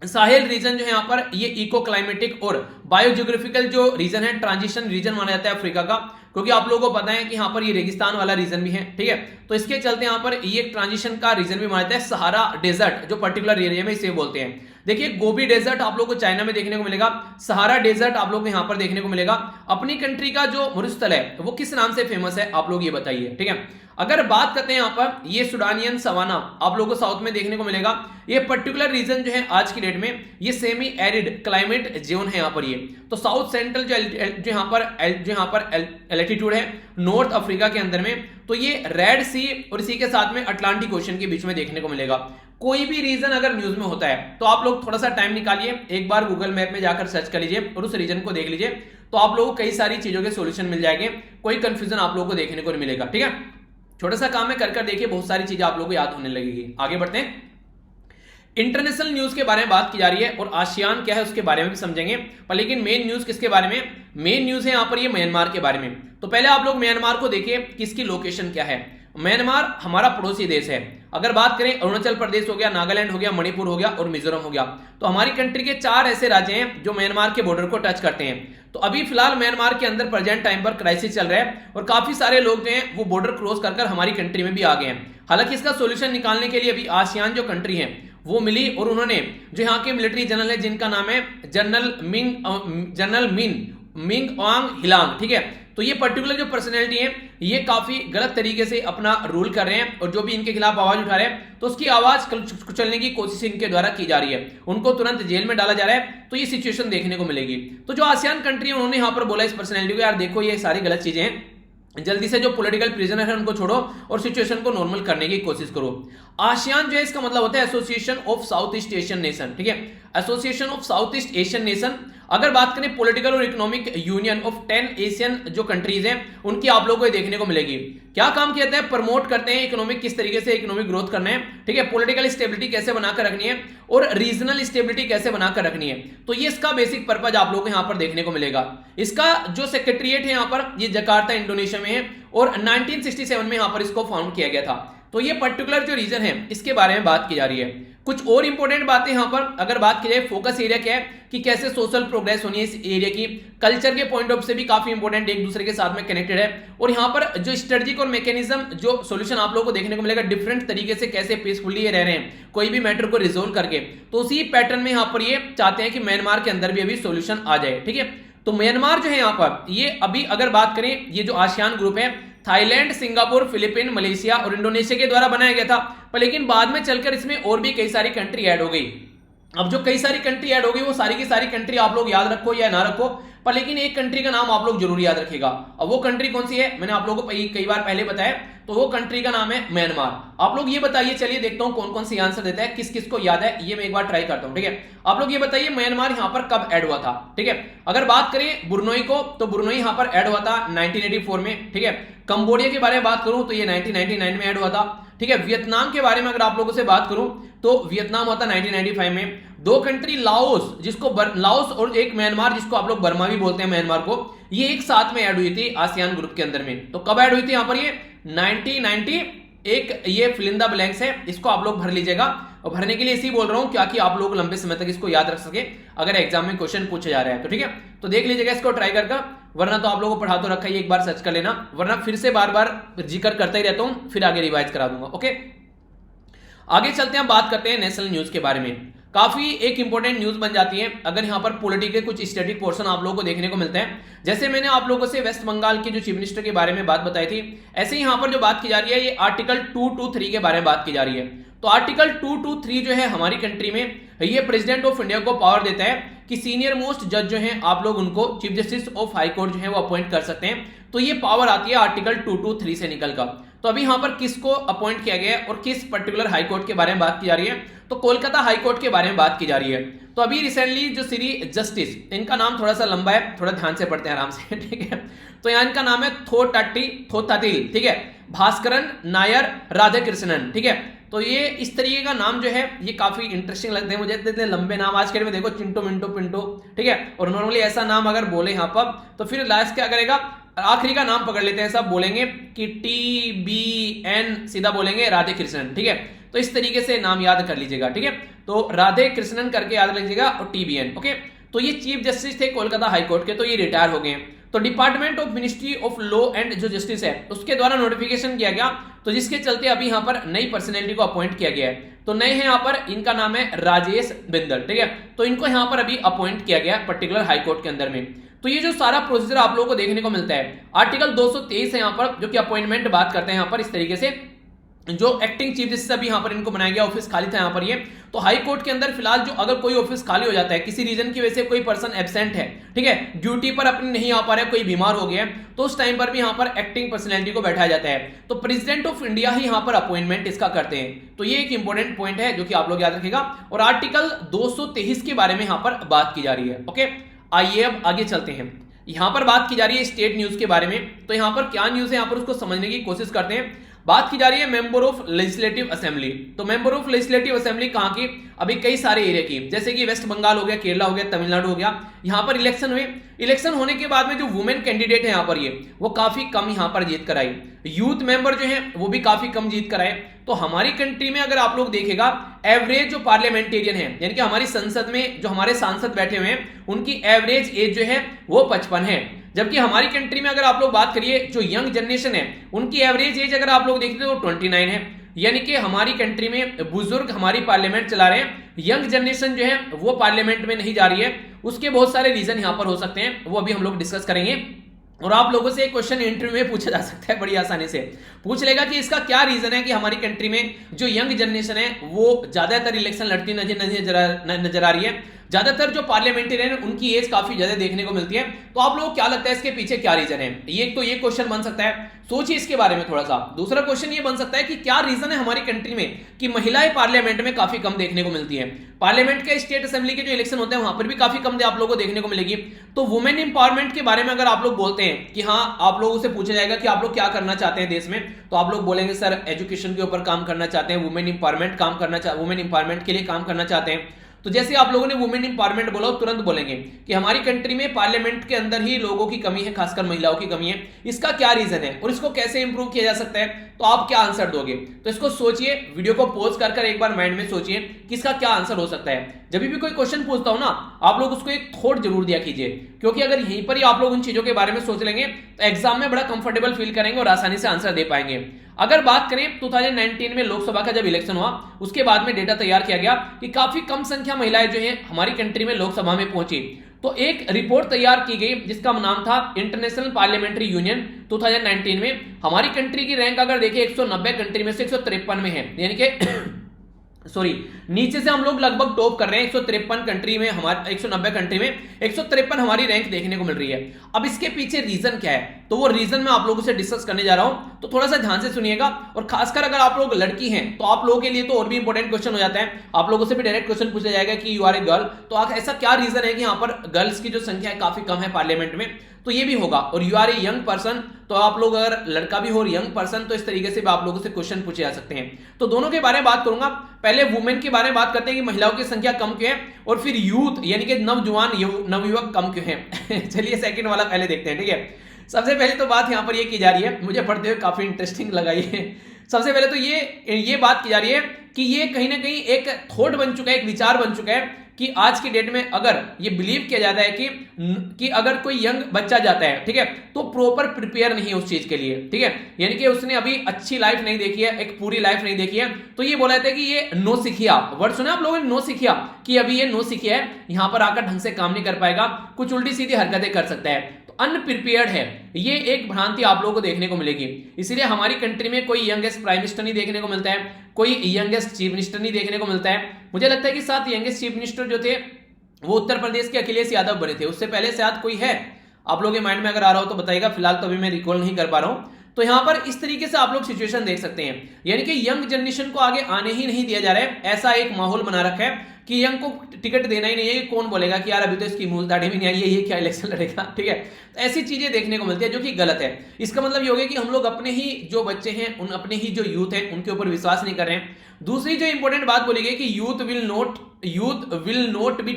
साहेल रीजन जो है यहाँ पर ये इको क्लाइमेटिक और बायोजियोग्राफिकल जो रीजन है, ट्रांजिशन रीजन माना जाता है अफ्रीका का, क्योंकि आप लोगों को पता है कि यहाँ पर ये रेगिस्तान वाला रीजन भी है, ठीक है। तो इसके चलते यहाँ पर ये ट्रांजिशन का रीजन भी माना जाता है। सहारा डेजर्ट जो पर्टिकुलर एरिया में इसे बोलते हैं। देखिए गोबी डेजर्ट आप लोगों को चाइना में देखने को मिलेगा, सहारा डेजर्ट आप लोगों को यहाँ पर देखने को मिलेगा। अपनी कंट्री का जो मरुस्थल है वो किस नाम से फेमस है आप लोग ये बताइए, ठीक है। अगर बात करते हैं यहाँ पर ये सुडानियन सवाना आप लोगों को साउथ में देखने को मिलेगा। ये पर्टिकुलर रीजन जो है आज की डेट में ये सेमी एरिड क्लाइमेट जोन है यहाँ पर ये। तो साउथ सेंट्रल जो यहाँ पर एल्टीट्यूड है नॉर्थ अफ्रीका के अंदर में, तो ये रेड सी और इसी के साथ में अटलांटिक ओशन के बीच में देखने को मिलेगा। कोई भी रीजन अगर न्यूज में होता है तो आप लोग थोड़ा सा टाइम निकालिए, एक बार गूगल मैप में जाकर सर्च कर लीजिए और उस रीजन को देख लीजिए, तो आप लोगों को कई सारी चीजों के सॉल्यूशन मिल जाएंगे, कोई कंफ्यूजन आप लोगों को देखने को नहीं मिलेगा, ठीक है। छोटा सा काम है, कर देखिए, बहुत सारी चीजें आप लोगों को याद होने लगेगी। आगे बढ़ते हैं, इंटरनेशनल न्यूज के बारे में बात की जा रही है और आसियान क्या है उसके बारे में भी समझेंगे। पर लेकिन मेन न्यूज किसके बारे में, मेन न्यूज है यहाँ पर ये म्यांमार के बारे में। तो पहले आप लोग म्यांमार को देखिए कि इसकी लोकेशन क्या है। म्यांमार हमारा पड़ोसी देश है। अगर बात करें अरुणाचल प्रदेश हो गया, नागालैंड हो गया, मणिपुर हो गया और मिजोरम हो गया, तो हमारी कंट्री के 4 ऐसे राज्य हैं जो म्यांमार के बॉर्डर को टच करते हैं। तो अभी फिलहाल म्यांमार के अंदर प्रेजेंट टाइम पर क्राइसिस चल रहा है और काफी सारे लोग जो हैं वो बॉर्डर क्रॉस कर हमारी कंट्री में भी आ गए हैं। हालांकि इसका सोल्यूशन निकालने के लिए अभी आसियान जो कंट्री है वो मिली और उन्होंने जो यहाँ के मिलिट्री जनरल है जिनका नाम है जनरल मिंग ऑंग हिलांग, ठीक है। तो ये पर्टिकुलर जो पर्सनैलिटी है ये काफी गलत तरीके से अपना रूल कर रहे हैं और जो भी इनके खिलाफ आवाज उठा रहे हैं तो उसकी आवाज कुचलने की कोशिश इनके द्वारा की जा रही है, उनको तुरंत जेल में डाला जा रहा है। तो ये सिचुएशन देखने को मिलेगी। तो जो आसियान कंट्री है उन्होंने यहाँ पर बोला इस पर्सनैलिटी को, यार देखो ये सारी गलत चीजें हैं, जल्दी से जो पॉलिटिकल प्रिजनर है उनको छोड़ो और सिचुएशन को नॉर्मल करने की कोशिश करो। आसियान जो है इसका मतलब होता है association of south east Asian nation, ठीक है, association of south east Asian nation. अगर बात करें पॉलिटिकल और इकोनॉमिक यूनियन ऑफ 10 एशियन जो कंट्रीज हैं उनकी आप लोगों को देखने को मिलेगी। क्या काम किया जाता है, प्रमोट करते हैं इकोनॉमिक, किस तरीके से इकोनॉमिक ग्रोथ करना है, ठीक है, पॉलिटिकल स्टेबिलिटी कैसे बनाकर रखनी है और रीजनल स्टेबिलिटी कैसे बनाकर रखनी है। तो ये इसका बेसिक पर्पज आप लोगों को यहाँ पर देखने को मिलेगा। इसका जो सेक्रेटरिएट है यहाँ पर ये जकार्ता इंडोनेशिया में है और 1967 में यहाँ पर इसको फाउंड किया गया था। तो ये पर्टिकुलर जो रीजन है इसके बारे में बात की जा रही है। कुछ और इंपॉर्टेंट बातें यहां पर अगर बात की जाए, फोकस एरिया क्या है कि कैसे सोशल प्रोग्रेस होनी है इस एरिया की, कल्चर के पॉइंट ऑफ से भी काफी इंपॉर्टेंट, एक दूसरे के साथ में कनेक्टेड है। और यहां पर जो स्ट्रेटजिक और मैकेनिज्म जो सॉल्यूशन आप लोगों को देखने को मिलेगा डिफरेंट तरीके से कैसे पीसफुली रह रहे हैं कोई भी मैटर को रिजोल्व करके, तो उसी पैटर्न में यहां पर ये चाहते हैं कि म्यांमार के अंदर भी अभी सॉल्यूशन आ जाए, ठीक है। तो म्यांमार जो है यहाँ पर ये अभी अगर बात करें ये जो आसियान ग्रुप है थाईलैंड, सिंगापुर, फिलीपीन, मलेशिया और इंडोनेशिया के द्वारा बनाया गया था, पर लेकिन बाद में चलकर इसमें और भी कई सारी कंट्री ऐड हो गई। अब जो कई सारी कंट्री ऐड हो गई वो सारी की सारी कंट्री आप लोग याद रखो या ना रखो, पर लेकिन एक कंट्री का नाम आप लोग जरूर याद रखिएगा। अब वो कंट्री कौन सी है मैंने आप लोगों को कई बार पहले बताया, तो वो कंट्री का नाम है म्यांमार। आप लोग ये बताइए, चलिए देखता हूं कौन कौन सी आंसर देता है, किस किस को याद है ये मैं एक बार ट्राई करता हूं, ठीक है। आप लोग ये बताइए म्यांमार यहां पर कब ऐड हुआ था, ठीक है। अगर बात करें बुरनोई को तो बुरनोई यहां पर ऐड हुआ था 1984 में, ठीक है। कंबोडिया के बारे में बात करूं तो ये 1999 में ऐड हुआ था। ठीक है। वियतनाम के बारे में अगर आप लोगों से बात करूं तो वियतनाम हुआ था 1995 में। दो कंट्री लाओस, लाओस और एक म्यांमार, जिसको आप लोग बर्मा भी बोलते हैं म्यांमार को, ये एक साथ में ऐड हुई थी आसियान ग्रुप के अंदर में। तो कब ऐड हुई थी यहां पर? ये 1990। एक ये फिलिंदा ब्लैंक्स है, इसको आप लोग भर लीजिएगा। और भरने के लिए इसी बोल रहा हूं क्या कि आप लोग लंबे समय तक इसको याद रख सके अगर एग्जाम में क्वेश्चन पूछे जा रहे हैं तो, ठीक है। तो देख लीजिएगा इसको ट्राई करके, वरना तो आप लोगों को पढ़ा तो रखा है, एक बार सर्च कर लेना, वरना फिर से बार बार जिक्र करता ही रहता हूं, फिर आगे रिवाइज करा दूंगा। ओके, आगे चलते हैं, बात करते हैं नेशनल न्यूज के बारे में। काफी एक इंपॉर्टेंट न्यूज बन जाती है अगर यहां पर पॉलिटी के कुछ स्टैटिक पोर्शन आप लोगों को देखने को मिलते हैं। जैसे मैंने आप लोगों से वेस्ट बंगाल के जो चीफ मिनिस्टर के बारे में बात बताई थी, ऐसे ही यहां पर जो बात की जा रही है ये आर्टिकल 223 के बारे में बात की जा रही है। तो आर्टिकल 223 जो है हमारी कंट्री में, ये प्रेसिडेंट ऑफ इंडिया को पावर देता है कि सीनियर मोस्ट जज जो हैं आप लोग उनको chief justice of high court जो है वो अपॉइंट कर सकते हैं। तो ये पावर आती है आर्टिकल 223 से निकलकर। तो अभी यहां पर किसको अपॉइंट किया गया है और किस पर्टिकुलर हाई कोर्ट के बारे में बात की जा रही है? तो कोलकाता हाई कोर्ट के बारे में बात की जा रही है। तो अभी रिसेंटली जो श्री जस्टिस, इनका नाम थोड़ा सा लंबा है, थोड़ा ध्यान से पढ़ते हैं आराम से, ठीक है। तो यहाँ इनका नाम है थोथातिल, ठीक है, भास्करन नायर राधाकृष्णन, ठीक है। तो ये इस तरीके का नाम जो है ये काफी इंटरेस्टिंग लगते हैं मुझे, इतने लंबे नाम आज के डेट में देखो, चिंटो मिंटो पिंटो, ठीक है। और नॉर्मली ऐसा नाम अगर बोले यहाँ पर तो फिर लास्ट क्या करेगा, आखिरी का नाम पकड़ लेते हैं, सब बोलेंगे कि TBN सीधा बोलेंगे राधे कृष्णन, ठीक है। तो इस तरीके से नाम याद कर लीजिएगा, ठीक है। तो राधे कृष्णन करके याद लीजिएगा और TBN, ओके। तो ये चीफ जस्टिस थे कोलकाता हाई कोर्ट के, तो ये रिटायर हो गए। तो department of ministry of law and जो जस्टिस है उसके द्वारा नोटिफिकेशन किया गया, तो जिसके चलते अभी यहां पर नई पर्सनैलिटी को अपॉइंट किया गया है। तो नए हैं यहां पर, इनका नाम है राजेश बिंदल, ठीक है। तो इनको यहां पर अभी अपॉइंट किया गया पर्टिकुलर हाई कोर्ट के अंदर में। तो ये जो सारा प्रोसीजर आप लोगों को देखने को मिलता है, आर्टिकल 223 है यहां पर, जो कि अपॉइंटमेंट बात करते हैं यहां पर इस तरीके से। जो एक्टिंग चीफ जस्टिस अभी यहां पर इनको बनाया गया, ऑफिस खाली था यहां पर ये। तो हाई कोर्ट के अंदर फिलहाल जो अगर कोई ऑफिस खाली हो जाता है किसी रीजन की वजह से, कोई पर्सन एब्सेंट है, ठीक है, ड्यूटी पर अपने नहीं आ पा रहा है, कोई बीमार हो गया है, तो उस टाइम पर भी यहां पर एक्टिंग पर्सनैलिटी को बैठाया जाता है। तो प्रेसिडेंट ऑफ इंडिया ही यहां पर अपॉइंटमेंट इसका करते हैं। तो ये एक इंपॉर्टेंट पॉइंट है जो कि आप लोग याद रखिएगा। और आर्टिकल 223 के बारे में यहां पर बात की जा रही है, ओके। आइए अब आगे चलते हैं। यहां पर बात की जा रही है स्टेट न्यूज के बारे में। तो यहां पर क्या न्यूज है यहां पर उसको समझने की कोशिश करते हैं। बात की जा रही है मेंबर ऑफ लेजिस्लेटिव असेंबली। तो मेंबर ऑफ लेजिस्लेटिव असेंबली कहां की? अभी कई सारे एरिया की, जैसे कि वेस्ट बंगाल हो गया, केरला हो गया, तमिलनाडु हो गया। यहां पर इलेक्शन हुए, इलेक्शन होने के बाद में जो वुमेन कैंडिडेट है यहां पर ये वो काफी कम यहां पर जीत कर आई। यूथ मेंबर जो है वो भी काफी कम जीत कर आए। तो हमारी कंट्री में अगर आप लोग देखेगा, एवरेज जो पार्लियामेंटेरियन है, यानी कि हमारी संसद में जो हमारे सांसद बैठे हुए हैं, उनकी एवरेज एज जो है वो 55 है। जबकि हमारी कंट्री में अगर आप लोग बात करिए, जो यंग जनरेशन है उनकी एवरेज एज अगर आप लोग देखते हो तो 29 है। यानी कि हमारी कंट्री में बुजुर्ग हमारी पार्लियामेंट चला रहे हैं, यंग जनरेशन जो है वो पार्लियामेंट में नहीं जा रही है। उसके बहुत सारे रीजन यहां पर हो सकते हैं, वो अभी हम लोग डिस्कस करेंगे। और आप लोगों से एक क्वेश्चन इंटरव्यू में पूछा जा सकता है, बड़ी आसानी से पूछ लेगा कि इसका क्या रीजन है कि हमारी कंट्री में जो यंग जनरेशन है वो ज्यादातर इलेक्शन लड़ती नजर आ रही है। ज्यादातर जो पार्लियामेंटेरियन है उनकी एज काफी ज्यादा देखने को मिलती है। तो आप लोगों को क्या लगता है इसके पीछे क्या रीजन है? ये तो ये क्वेश्चन बन सकता है, सोचिए इसके बारे में थोड़ा सा। दूसरा क्वेश्चन ये बन सकता है कि क्या रीजन है हमारी कंट्री में कि महिलाएं पार्लियामेंट में काफी कम देखने को मिलती हैं। पार्लियामेंट के स्टेट असेंबली के जो इलेक्शन होते हैं वहां पर भी काफी कम आप लोगों को देखने को मिलेगी। तो वुमेन इंपावरमेंट के बारे में अगर आप लोग बोलते हैं कि हाँ, आप लोगों से पूछा जाएगा कि आप लोग क्या करना चाहते हैं देश में, तो आप लोग बोलेंगे सर एजुकेशन के ऊपर काम करना चाहते हैं, वुमेन इंपावरमेंट के लिए काम करना चाहते हैं। तो जैसे आप लोगों ने वुमेन इंपावरमेंट बोला, तुरंत बोलेंगे कि हमारी कंट्री में पार्लियामेंट के अंदर ही लोगों की कमी है, खासकर महिलाओं की कमी है। इसका क्या रीजन है और इसको कैसे इंप्रूव किया जा सकता है? तो आप क्या आंसर दोगे? तो इसको सोचिए, वीडियो को पॉज कर एक बार माइंड में सोचिए कि इसका क्या आंसर हो सकता है। जब भी कोई क्वेश्चन पूछता हूं ना, आप लोग उसको एक थॉट जरूर दिया कीजिए, क्योंकि अगर यहीं पर ही आप लोग उन चीजों के बारे में सोच लेंगे तो एग्जाम में बड़ा कंफर्टेबल फील करेंगे और आसानी से आंसर दे पाएंगे। अगर बात करें 2019 में लोकसभा का जब इलेक्शन हुआ, उसके बाद में डेटा तैयार किया गया कि काफी कम संख्या महिलाएं जो हैं हमारी कंट्री में लोकसभा में पहुंची। तो एक रिपोर्ट तैयार की गई जिसका नाम था इंटरनेशनल पार्लियामेंट्री यूनियन 2019 में। हमारी कंट्री की रैंक अगर देखिए 190 कंट्री में से 153 में है, यानी कि नीचे से हम लोग लगभग टॉप कर रहे हैं। 153 कंट्री में, हमारे 190 कंट्री में 153 हमारी रैंक देखने को मिल रही है। अब इसके पीछे रीजन क्या है, तो वो रीजन मैं आप लोगों से डिस्कस करने जा रहा हूं, तो थोड़ा सा ध्यान से सुनिएगा। और खासकर अगर आप लोग लड़की हैं तो आप लोगों के लिए तो और भी इंपॉर्टेंट क्वेश्चन हो जाता है। आप लोगों से भी डायरेक्ट क्वेश्चन पूछा जाएगा कि यू आर ए गर्ल, तो ऐसा क्या रीजन है कि यहाँ पर गर्ल्स की जो संख्या है काफी कम है पार्लियामेंट में। तो ये भी होगा। और you are a young person, तो आप लोग अगर लड़का भी हो और यंग पर्सन, तो इस तरीके से भी आप लोगों से क्वेश्चन पूछे जा सकते हैं। तो दोनों के बारे में बात करूंगा। पहले वुमेन के बारे में बात करते हैं कि महिलाओं की संख्या कम क्यों है, और फिर यूथ यानी कि नवजुवान नवयुवक कम क्यों है। चलिए सेकंड वाला पहले देखते हैं, ठीक है। सबसे पहले तो बात यहां पर ये की जा रही है, मुझे पढ़ते हुए काफी इंटरेस्टिंग लगा ये। सबसे पहले तो ये बात की जा रही है कि ये कहीं ना कहीं एक थॉट बन चुका है, एक विचार बन चुका है कि आज की डेट में अगर ये बिलीव किया जाता है कि अगर कोई यंग बच्चा जाता है, ठीक है, तो प्रॉपर प्रिपेयर नहीं है उस चीज के लिए, ठीक है, यानी कि उसने अभी अच्छी लाइफ नहीं देखी है, एक पूरी लाइफ नहीं देखी है, तो ये बोला जाता है कि ये नो सिखिया, वर्ड सुना आप लोगों ने, नो सिखिया, कि अभी ये नो सिखिया है, यहां पर आकर ढंग से काम नहीं कर पाएगा, कुछ उल्टी सीधी हरकतें कर सकता है, अनप्रिपेयर्ड है। ये एक भ्रांति आप लोगों को देखने को मिलेगी। इसीलिए हमारी कंट्री में कोई यंगेस्ट प्राइम मिनिस्टर नहीं देखने को मिलता है, कोई यंगेस्ट चीफ मिनिस्टर नहीं देखने को मिलता है। मुझे लगता है कि 7 यंगेस्ट चीफ मिनिस्टर जो थे वो उत्तर प्रदेश के अखिलेश यादव बने थे, उससे पहले शायद कोई है आप लोगों के माइंड में अगर आ रहा हो तो बताइएगा, फिलहाल तो अभी मैं रिकॉल नहीं कर पा रहा हूं। तो यहां पर इस तरीके से आप लोग सिचुएशन देख सकते हैं, यानी कि यंग जनरेशन को आगे आने ही नहीं दिया जा रहा है, ऐसा एक माहौल बना रखा है कि यंग को टिकट देना ही नहीं है। कि कौन बोलेगा कि यार अभी तो इसकी मूल दाढ़ी भी नहीं आई है, ये क्या इलेक्शन लड़ेगा, ठीक है। तो ऐसी चीजें देखने को मिलती है जो कि गलत है। इसका मतलब ये हो गया कि हम लोग अपने ही जो बच्चे हैं, उन अपने ही जो यूथ है उनके ऊपर विश्वास नहीं कर रहे हैं। दूसरी जो इंपॉर्टेंट बात बोली गई कि youth will not be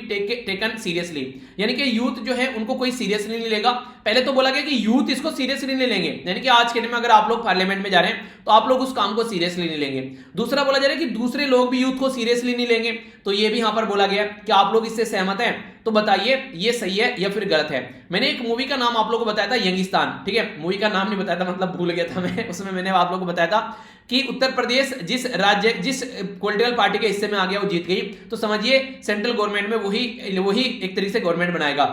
taken seriously, यानी कि यूथ जो है उनको कोई सीरियसली नहीं लेगा। पहले तो बोला गया कि यूथ इसको सीरियसली नहीं लेंगे, यानी कि आज के दिन में अगर आप लोग पार्लियामेंट में जा रहे हैं तो आप लोग उस काम को सीरियसली नहीं लेंगे। दूसरा बोला जा रहा है कि दूसरे लोग भी यूथ को सीरियसली नहीं लेंगे, तो ये भी यहां पर बोला गया। क्या आप लोग इससे सहमत हैं? तो बताइए ये सही है या फिर गलत है। मैंने एक मूवी का नाम आप लोगों को बताया था, यंगिस्तान, ठीक है, मूवी का नाम नहीं बताया था, मतलब भूल गया था मैं, उसमें मैंने आप लोगों को बताया था कि उत्तर प्रदेश जिस पॉलिटिकल पार्टी के हिस्से में आ गया वो जीत गई, तो समझिए सेंट्रल गवर्नमेंट में वही एक तरीके से गवर्नमेंट बनाएगा।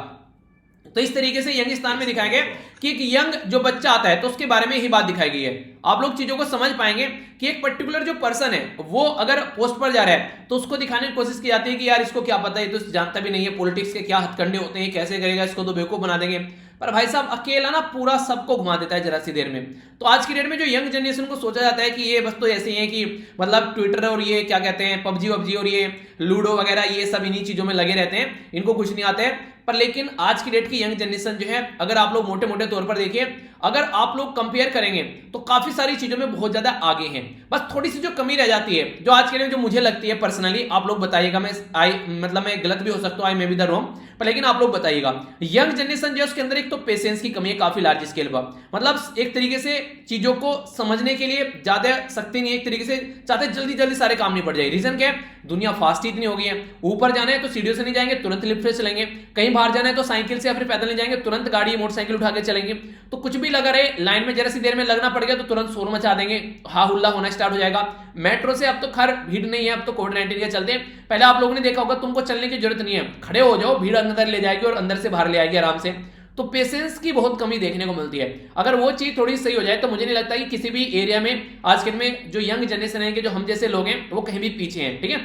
तो इस तरीके से यंगिस्तान में दिखाया गया कि एक यंग जो बच्चा आता है तो उसके बारे में यही बात दिखाई गई है। आप लोग चीजों को समझ पाएंगे कि एक पर्टिकुलर जो पर्सन है वो अगर पोस्ट पर जा रहा है तो उसको दिखाने की कोशिश की जाती है कि यार इसको क्या पता है, तो जानता भी नहीं है पॉलिटिक्स के क्या हथकंडे होते हैं, कैसे करेगा, इसको तो बेवकूफ बना देंगे। पर भाई साहब अकेला ना पूरा सबको घुमा देता है जरा सी देर में। तो आज की डेट में जो यंग जनरेशन को सोचा जाता है कि ये बस तो ऐसे ही है कि मतलब ट्विटर और ये क्या कहते हैं पबजी और ये लूडो वगैरह ये सब इन्हीं चीजों में लगे रहते हैं, इनको कुछ नहीं आता है। पर लेकिन आज की डेट की यंग जनरेशन जो है, अगर आप लोग मोटे मोटे तौर पर देखिए, अगर आप लोग कंपेयर करेंगे तो काफी सारी चीजों में बहुत ज्यादा आगे हैं। बस थोड़ी सी जो कमी रह जाती है, जो आज के लिए जो मुझे लगती है पर्सनली, आप लोग बताइएगा, मैं गलत भी हो सकता हूं, आई मे बी द रॉन्ग, पर लेकिन आप लोग बताइएगा। यंग जनरेशन जो है उसके अंदर एक तो पेशेंस की कमी है काफी लार्ज स्केल पर, मतलब एक तरीके से चीजों को समझने के लिए ज्यादा शक्ति नहीं है, एक तरीके से चाहते जल्दी जल्दी सारे काम नहीं पड़ जाए। रीजन क्या है? दुनिया फास्ट इतनी हो गई है, ऊपर जाना है तो सीढ़ियों से नहीं जाएंगे, तुरंत लिफ्ट से चलेंगे, कहीं बाहर जाना है तो साइकिल से या फिर पैदल नहीं जाएंगे, तुरंत गाड़ी मोटरसाइकिल उठा के चलेंगे। तो कुछ भी लगा रहे, लाइन में जरा सी देर में लगना पड़ गया तो तुरंत शोर मचा देंगे, हा हुल्ला होना स्टार्ट हो जाएगा। मेट्रो से अब तो खैर भीड़ नहीं है, अब तो कोविड-19 के चलते। पहले आप लोगों ने देखा होगा तुमको चलने की जरूरत नहीं है, खड़े हो जाओ, भीड़ अंदर ले जाएगी और अंदर से बाहर ले आएगी आराम से। तो पेशेंस की बहुत कमी देखने को मिलती है। अगर वो चीज थोड़ी सही हो जाए तो मुझे नहीं लगता कि किसी भी एरिया में आज के में जो यंग जनरेशन है, जो हम जैसे लोग हैं, वो कहीं भी पीछे हैं, ठीक है।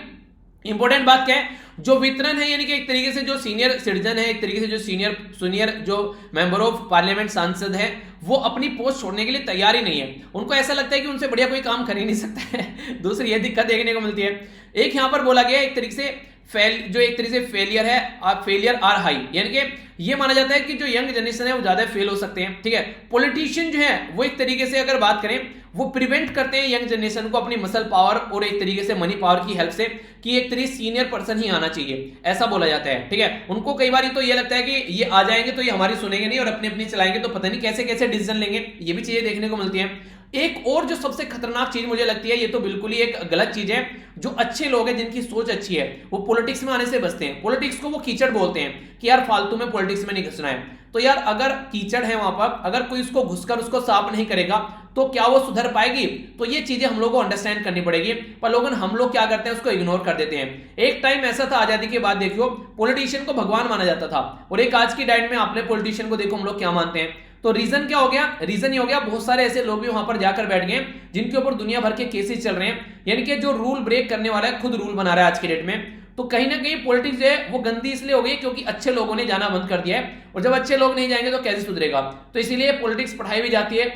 इंपॉर्टेंट बात क्या है? जो वितरण है, यानी कि एक तरीके से जो सीनियर सिटीजन है, एक तरीके से जो सीनियर जो मेंबर ऑफ पार्लियामेंट सांसद है, वो अपनी पोस्ट छोड़ने के लिए तैयार ही नहीं है। उनको ऐसा लगता है कि उनसे बढ़िया कोई काम कर ही नहीं सकता है। दूसरी ये दिक्कत देखने को मिलती है। एक यहां पर बोला गया एक तरीके से फेलियर है, फेलियर आर हाई, यानी कि ये माना जाता है कि जो यंग जनरेशन है वो ज्यादा फेल हो सकते हैं, ठीक है। पॉलिटिशियन जो है वो एक तरीके से अगर बात करें, वो प्रिवेंट करते हैं यंग जनरेशन को अपनी मसल पावर और एक तरीके से मनी पावर की हेल्प से कि एक तरीके सीनियर पर्सन ही आना चाहिए, ऐसा बोला जाता है, ठीक है। उनको कई बार तो ये लगता है कि ये आ जाएंगे तो ये हमारी सुनेंगे नहीं और अपनी चलाएंगे तो पता नहीं कैसे कैसे डिसीजन लेंगे, ये भी चीजें देखने को मिलती है। एक और जो सबसे खतरनाक चीज मुझे लगती है, ये तो बिल्कुल ही एक गलत चीज है, जो अच्छे लोग हैं जिनकी सोच अच्छी है वो पॉलिटिक्स में आने से बचते हैं। पॉलिटिक्स को वो कीचड़ बोलते हैं कि यार फालतू में पॉलिटिक्स में नहीं घुसना है। तो यार अगर कीचड़ है वहां पर, अगर कोई उसको घुसकर उसको साफ नहीं करेगा तो क्या वो सुधर पाएगी? तो ये चीजें हम लोग को अंडरस्टैंड करनी पड़ेगी। पर लोग हम लोग क्या करते हैं, उसको इग्नोर कर देते हैं। एक टाइम ऐसा था आजादी के बाद, देखियो पॉलिटिशियन को भगवान माना जाता था, और एक आज की डेट में आपने पॉलिटिशियन को देखो हम लोग क्या मानते हैं। तो रीजन क्या हो गया? रीजन ये हो गया बहुत सारे ऐसे लोग भी वहां पर जाकर बैठ गए जिनके ऊपर दुनिया भर के केसेस चल रहे हैं, यानी कि जो रूल ब्रेक करने वाला है खुद रूल बना रहा है आज की डेट में। तो कहीं ना कहीं पॉलिटिक्स जो है वो गंदी इसलिए हो गई क्योंकि अच्छे लोगों ने जाना बंद कर दिया है, और जब अच्छे लोग नहीं जाएंगे तो कैसे सुधरेगा? तो इसीलिए पॉलिटिक्स पढ़ाई भी जाती है,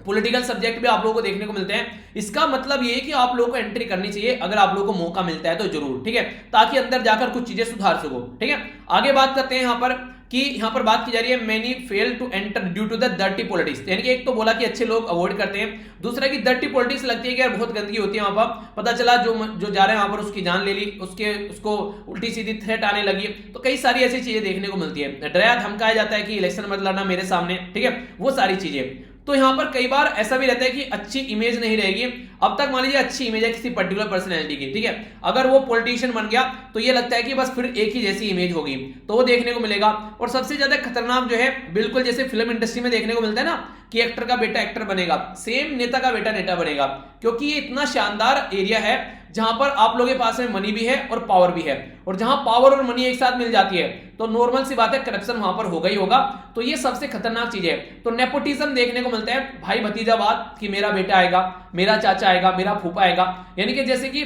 पॉलिटिकल सब्जेक्ट भी आप लोगों को देखने को मिलते हैं। इसका मतलब ये है कि आप लोगों को एंट्री करनी चाहिए, अगर आप लोगों को मौका मिलता है तो जरूर, ठीक है, ताकि अंदर जाकर कुछ चीजें सुधार सको, ठीक है। आगे बात करते हैं यहाँ पर कि यहाँ पर बात की जा रही है many fail to enter due to the dirty politics, यानी कि एक तो बोला कि अच्छे लोग अवॉइड करते हैं, दूसरा कि डर्टी पॉलिटिक्स लगती है कि यार बहुत गंदगी होती है वहां पर, पता चला जो जा रहे हैं वहां पर उसकी जान ले ली, उसको उल्टी सीधी थ्रेट आने लगी, तो कई सारी ऐसी चीजें देखने को मिलती है, डराया धमकाया जाता है कि इलेक्शन मत लड़ना मेरे सामने, ठीक है, वो सारी चीजें। तो यहां पर कई बार ऐसा भी रहता है कि अच्छी इमेज नहीं रहेगी। अब तक मान लीजिए अच्छी इमेज है किसी पर्टिकुलर पर्सनैलिटी की, ठीक है, अगर वो पॉलिटिशियन बन गया तो ये लगता है कि बस फिर एक ही जैसी इमेज होगी, तो वो देखने को मिलेगा। और सबसे ज्यादा खतरनाक जो है, बिल्कुल जैसे फिल्म इंडस्ट्री में देखने को मिलता है ना कि एक्टर का बेटा एक्टर बनेगा, सेम नेता का बेटा नेता बनेगा, क्योंकि ये इतना शानदार एरिया है जहां पर आप लोगों के पास में मनी भी है और पावर भी है, और जहां पावर और मनी एक साथ मिल जाती है तो नॉर्मल सी बात है करप्शन वहां पर होगा ही होगा। तो ये सबसे खतरनाक चीज है। तो नेपोटिज्म देखने को मिलता है, भाई भतीजावाद, कि मेरा बेटा आएगा, मेरा चाचा आएगा, मेरा फूफा आएगा, यानी कि जैसे कि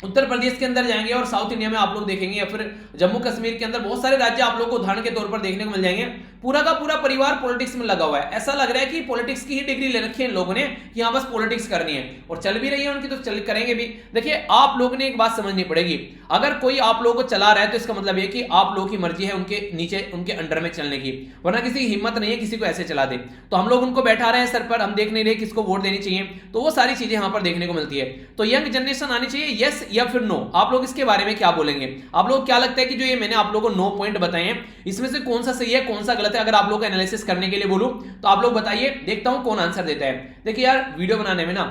उत्तर प्रदेश के अंदर जाएंगे और साउथ इंडिया में आप लोग देखेंगे, या फिर जम्मू कश्मीर के अंदर बहुत सारे राज्य आप लोग को उदाहरण के तौर पर देखने को मिल जाएंगे, पूरा का पूरा परिवार पॉलिटिक्स में लगा हुआ है। ऐसा लग रहा है कि पॉलिटिक्स की ही डिग्री ले रखी है इन लोगों ने कि हाँ बस पॉलिटिक्स करनी है, और चल भी रही है उनकी, तो चल करेंगे भी। देखिए आप लोगों ने एक बात समझनी पड़ेगी, अगर कोई आप लोगों को चला रहा है तो इसका मतलब ये कि आप लोगों की मर्जी है उनके नीचे, उनके अंडर में चलने की, वरना किसी की हिम्मत नहीं है किसी को ऐसे चला दे। तो हम लोग उनको बैठा रहे हैं सर पर, हम देख नहीं रहे किसको वोट देनी चाहिए, तो वो सारी चीजें यहां पर देखने को मिलती है। तो यंग जनरेशन आनी चाहिए, यस या फिर नो, आप लोग इसके बारे में क्या बोलेंगे? आप लोग क्या लगता है कि जो ये मैंने आप लोगों को 9 पॉइंट बताए हैं इसमें से कौन सा सही है कौन सा गलत है? अगर आप लोग एनालिसिस करने के लिए बोलूं तो आप लोग बताइए, देखता हूं कौन आंसर देता है। देखिए यार वीडियो बनाने में ना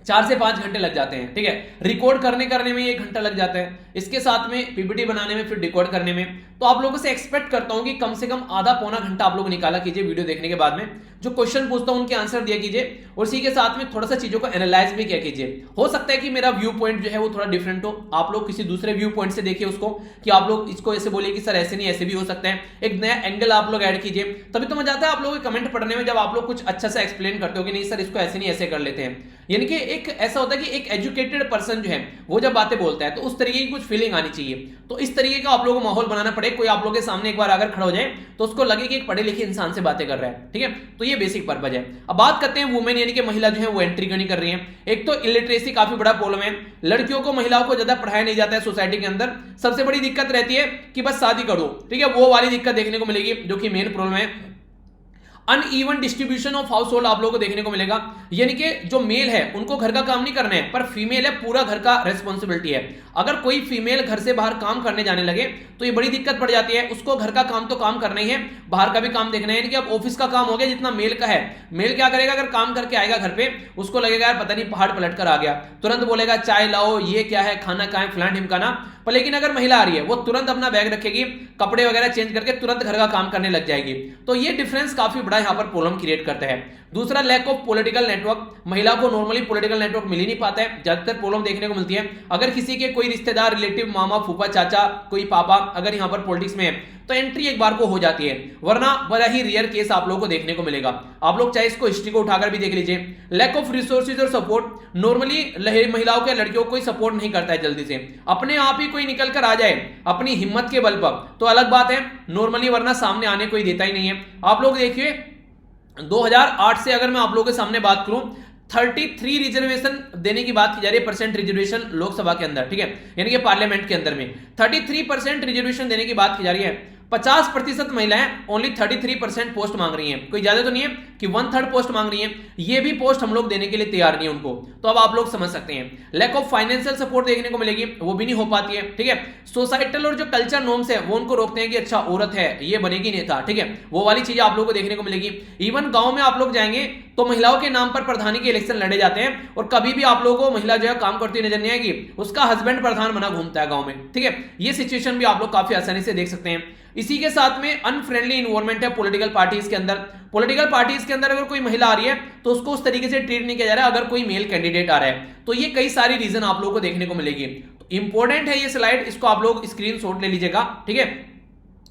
4 से 5 घंटे लग जाते हैं, ठीक है, रिकॉर्ड करने में 1 घंटा लग जाता है, इसके साथ में पीपीटी बनाने में, फिर डिकोड करने में। तो आप लोगों से एक्सपेक्ट करता हूं कि कम से कम आधा पौना घंटा आप लोग निकाला कीजिए वीडियो देखने के बाद में, जो क्वेश्चन पूछता हूं उनके आंसर दिया कीजिए, और इसी के साथ में थोड़ा सा चीजों को एनालाइज भी किया कीजिए। हो सकता है कि मेरा व्यू पॉइंट जो है वो थोड़ा डिफरेंट हो, आप लोग किसी दूसरे व्यू पॉइंट से देखिए उसको, कि आप लोग इसको ऐसे बोलिए कि सर ऐसे नहीं ऐसे भी हो सकता है, एक नया एंगल आप लोग ऐड कीजिए, तभी तो मजा आता है आप लोगों के कमेंट पढ़ने में, जब आप लोग कुछ अच्छा सा एक्सप्लेन करते हो कि नहीं सर इसको ऐसे नहीं ऐसे कर लेते हैं। यानी कि एक ऐसा होता है कि एक एजुकेटेड पर्सन जो है वो जब बातें बोलता है तो उस तरीके की कुछ फीलिंग आनी चाहिए। तो इस तरीके का आप लोगों को माहौल बनाना पड़े, कोई आप लोगों के सामने एक बार अगर खड़ा हो जाए तो उसको लगे कि एक पढ़े लिखे इंसान से बातें कर रहा है, ठीक है। तो ये बेसिक पर्पज है। अब बात करते हैं वुमेन, यानी कि महिला जो है वो एंट्री क्यों नहीं कर रही है। एक तो इलिटरेसी काफी बड़ा प्रॉब्लम है, लड़कियों को महिलाओं को ज्यादा पढ़ाया नहीं जाता है सोसाइटी के अंदर। सबसे बड़ी दिक्कत रहती है कि बस शादी करो, ठीक है, वो वाली दिक्कत देखने को मिलेगी जो कि मेन प्रॉब्लम है। Uneven distribution of house hold आप लोगों को देखने को मिलेगा, यानी कि जो मेल है उनको घर का काम नहीं करना है, पर फीमेल है पूरा घर का रेस्पॉन्सिबिलिटी है। अगर कोई फीमेल घर से बाहर काम करने जाने लगे तो ये बड़ी दिक्कत पड़ जाती है, उसको घर का काम तो काम करना ही है, बाहर का भी काम देखना है। यानी कि अब ऑफिस का काम हो गया जितना मेल का है, मेल क्या करेगा, अगर काम करके आएगा घर पे उसको लगेगा यार पता नहीं पहाड़ पलट कर आ गया, तुरंत बोलेगा चाय लाओ, ये क्या है, खाना कहाँ है, फलान ढिमकाना। पर लेकिन अगर महिला आ रही है वो तुरंत अपना बैग रखेगी, कपड़े वगैरह चेंज करके तुरंत घर का काम करने लग जाएगी। तो ये डिफरेंस काफी बड़ा यहाँ पर प्रॉब्लम क्रिएट करता है। दूसरा लैक ऑफ पॉलिटिकल नेटवर्क, महिला को नॉर्मली पॉलिटिकल नेटवर्क मिल ही नहीं पाता है, ज्यादातर प्रॉब्लम देखने को मिलती है। अगर किसी के कोई रिश्तेदार, रिलेटिव, मामा, फूफा, चाचा, कोई पापा अगर यहाँ पर पॉलिटिक्स में है तो एंट्री एक बार को हो जाती है, वरना बड़ा ही रेयर केस आप लोगों को देखने को मिलेगा। आप लोग चाहे इसको हिस्ट्री को उठाकर भी देख लीजिए। लैक ऑफ रिसोर्सेज और सपोर्ट, नॉर्मली महिलाओं के लड़कियों को कोई सपोर्ट नहीं करता है जल्दी से, अपने आप ही कोई निकल कर आ जाए अपनी हिम्मत के बल पर तो अलग बात है नॉर्मली, वरना सामने आने कोई देता ही नहीं है। आप लोग देखिए 2008 से अगर मैं आप लोगों के सामने बात करूं 33 रिजर्वेशन देने की बात की जा रही है, परसेंट रिजर्वेशन लोकसभा के अंदर, ठीक है, यानी कि पार्लियामेंट के अंदर में 33% रिजर्वेशन देने की बात की जा रही है। 50% महिलाएं ओनली 33% पोस्ट मांग रही हैं, कोई ज्यादा तो नहीं है कि 1/3 पोस्ट मांग रही हैं, ये भी पोस्ट हम लोग देने के लिए तैयार नहीं है उनको। तो अब आप लोग समझ सकते हैं लैक ऑफ फाइनेंशियल सपोर्ट देखने को मिलेगी, वो भी नहीं हो पाती है, ठीक है। सोसाइटल और जो कल्चर नॉर्म्स है वो उनको रोकते हैं कि अच्छा औरत है ये बनेगी नेता, ठीक है, वो वाली चीजें आप लोग को देखने को मिलेगी। इवन गांव में आप लोग जाएंगे तो महिलाओं के नाम पर प्रधानी के इलेक्शन लड़े जाते हैं और कभी भी आप लोगों को महिला जो है काम करती नजर नहीं आएगी, उसका हस्बैंड प्रधान बना घूमता है गांव में, ठीक है। ये सिचुएशन भी आप लोग काफी आसानी से देख सकते हैं। इसी के साथ में अनफ्रेंडली इन्वायरमेंट है पॉलिटिकल पार्टीज के अंदर। पॉलिटिकल पार्टीज के अंदर अगर कोई महिला आ रही है तो उसको उस तरीके से ट्रीट नहीं किया जा रहा है अगर कोई मेल कैंडिडेट आ रहा है, तो ये कई सारी रीजन आप लोगों को देखने को मिलेगी। तो इंपॉर्टेंट है ये स्लाइड, इसको आप लोग स्क्रीनशॉट ले लीजिएगा, ठीक है।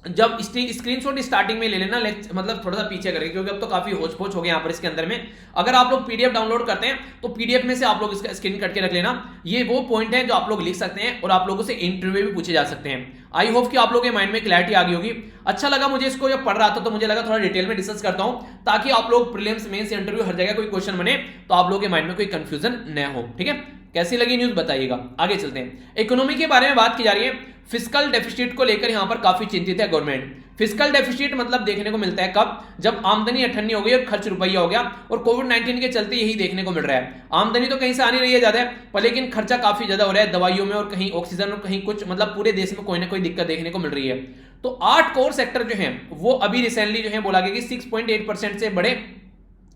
जब स्क्रीनशॉट स्टार्टिंग में ले लेना, मतलब थोड़ा सा पीछे करेंगे क्योंकि अब तो काफी होच पोच हो गया यहाँ पर इसके अंदर में। अगर आप लोग पीडीएफ डाउनलोड करते हैं तो पीडीएफ में से आप लोग इसका स्क्रीन कट के रख लेना, ये वो पॉइंट है जो आप लोग लिख सकते हैं और आप लोगों से इंटरव्यू भी पूछे जा सकते हैं। आई होप कि आप लोगों के माइंड में क्लैरिटी आ गई होगी। अच्छा लगा मुझे इसको जब पढ़ रहा था तो मुझे लगा थोड़ा डिटेल में डिस्कस करता हूं ताकि आप लोग प्रीलिम्स, मेंस, इंटरव्यू हर जगह कोई क्वेश्चन बने तो आप लोगों के माइंड में कोई कंफ्यूजन न हो, ठीक है। कैसी लगी न्यूज बताइएगा। आगे चलते हैं, इकोनॉमी के बारे में बात की जा रही है। फिस्कल डेफिसिट को लेकर यहां पर काफी चिंतित है गवर्नमेंट। फिस्कल डेफिसिट मतलब देखने को मिलता है कब, जब आमदनी 98 हो गई और खर्च रुपया हो गया, और कोविड-19 के चलते यही देखने को मिल रहा है। आमदनी तो कहीं से आ नहीं रही है ज्यादा, पर लेकिन खर्चा काफी ज्यादा हो रहा है दवाइयों में, और कहीं ऑक्सीजन, और कहीं कुछ, मतलब पूरे देश में कोई ना कोई दिक्कत देखने को मिल रही है। तो 8 कोर सेक्टर जो है वो अभी रिसेंटली जो है बोला गया कि 6.8% से बढ़े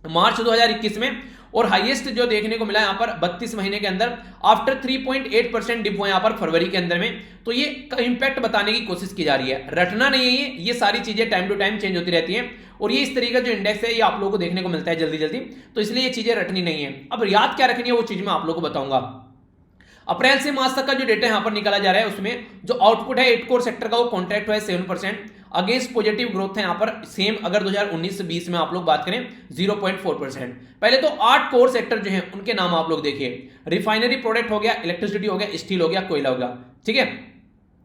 मार्च 2021 में, और हाईएस्ट जो देखने को मिला यहां पर 32 महीने के अंदर, आफ्टर 3.8% डिप हुआ यहां पर फरवरी के अंदर में। तो ये इंपैक्ट बताने की कोशिश की जा रही है, रटना नहीं है ये सारी चीजें टाइम टू टाइम चेंज होती रहती हैं, और ये इस तरीके का जो इंडेक्स है ये आप लोगों को देखने को मिलता है जल्दी जल्दी, तो इसलिए ये चीजें रटनी नहीं है। अब याद क्या रखनी है वो चीज मैं आप लोगों को बताऊंगा। अप्रैल से मार्च तक का जो डेटा यहां पर निकाला जा रहा है उसमें जो आउटपुट है 8 कोर सेक्टर का वो कॉन्ट्रैक्ट हुआ है 7%, अगेंस्ट पॉजिटिव ग्रोथ है यहां पर सेम, अगर 2019-20 में आप लोग बात करें 0.4%। पहले तो 8 कोर सेक्टर जो हैं उनके नाम आप लोग देखिए, रिफाइनरी प्रोडक्ट हो गया, इलेक्ट्रिसिटी हो गया, स्टील हो गया, कोयला हो गया, ठीक है।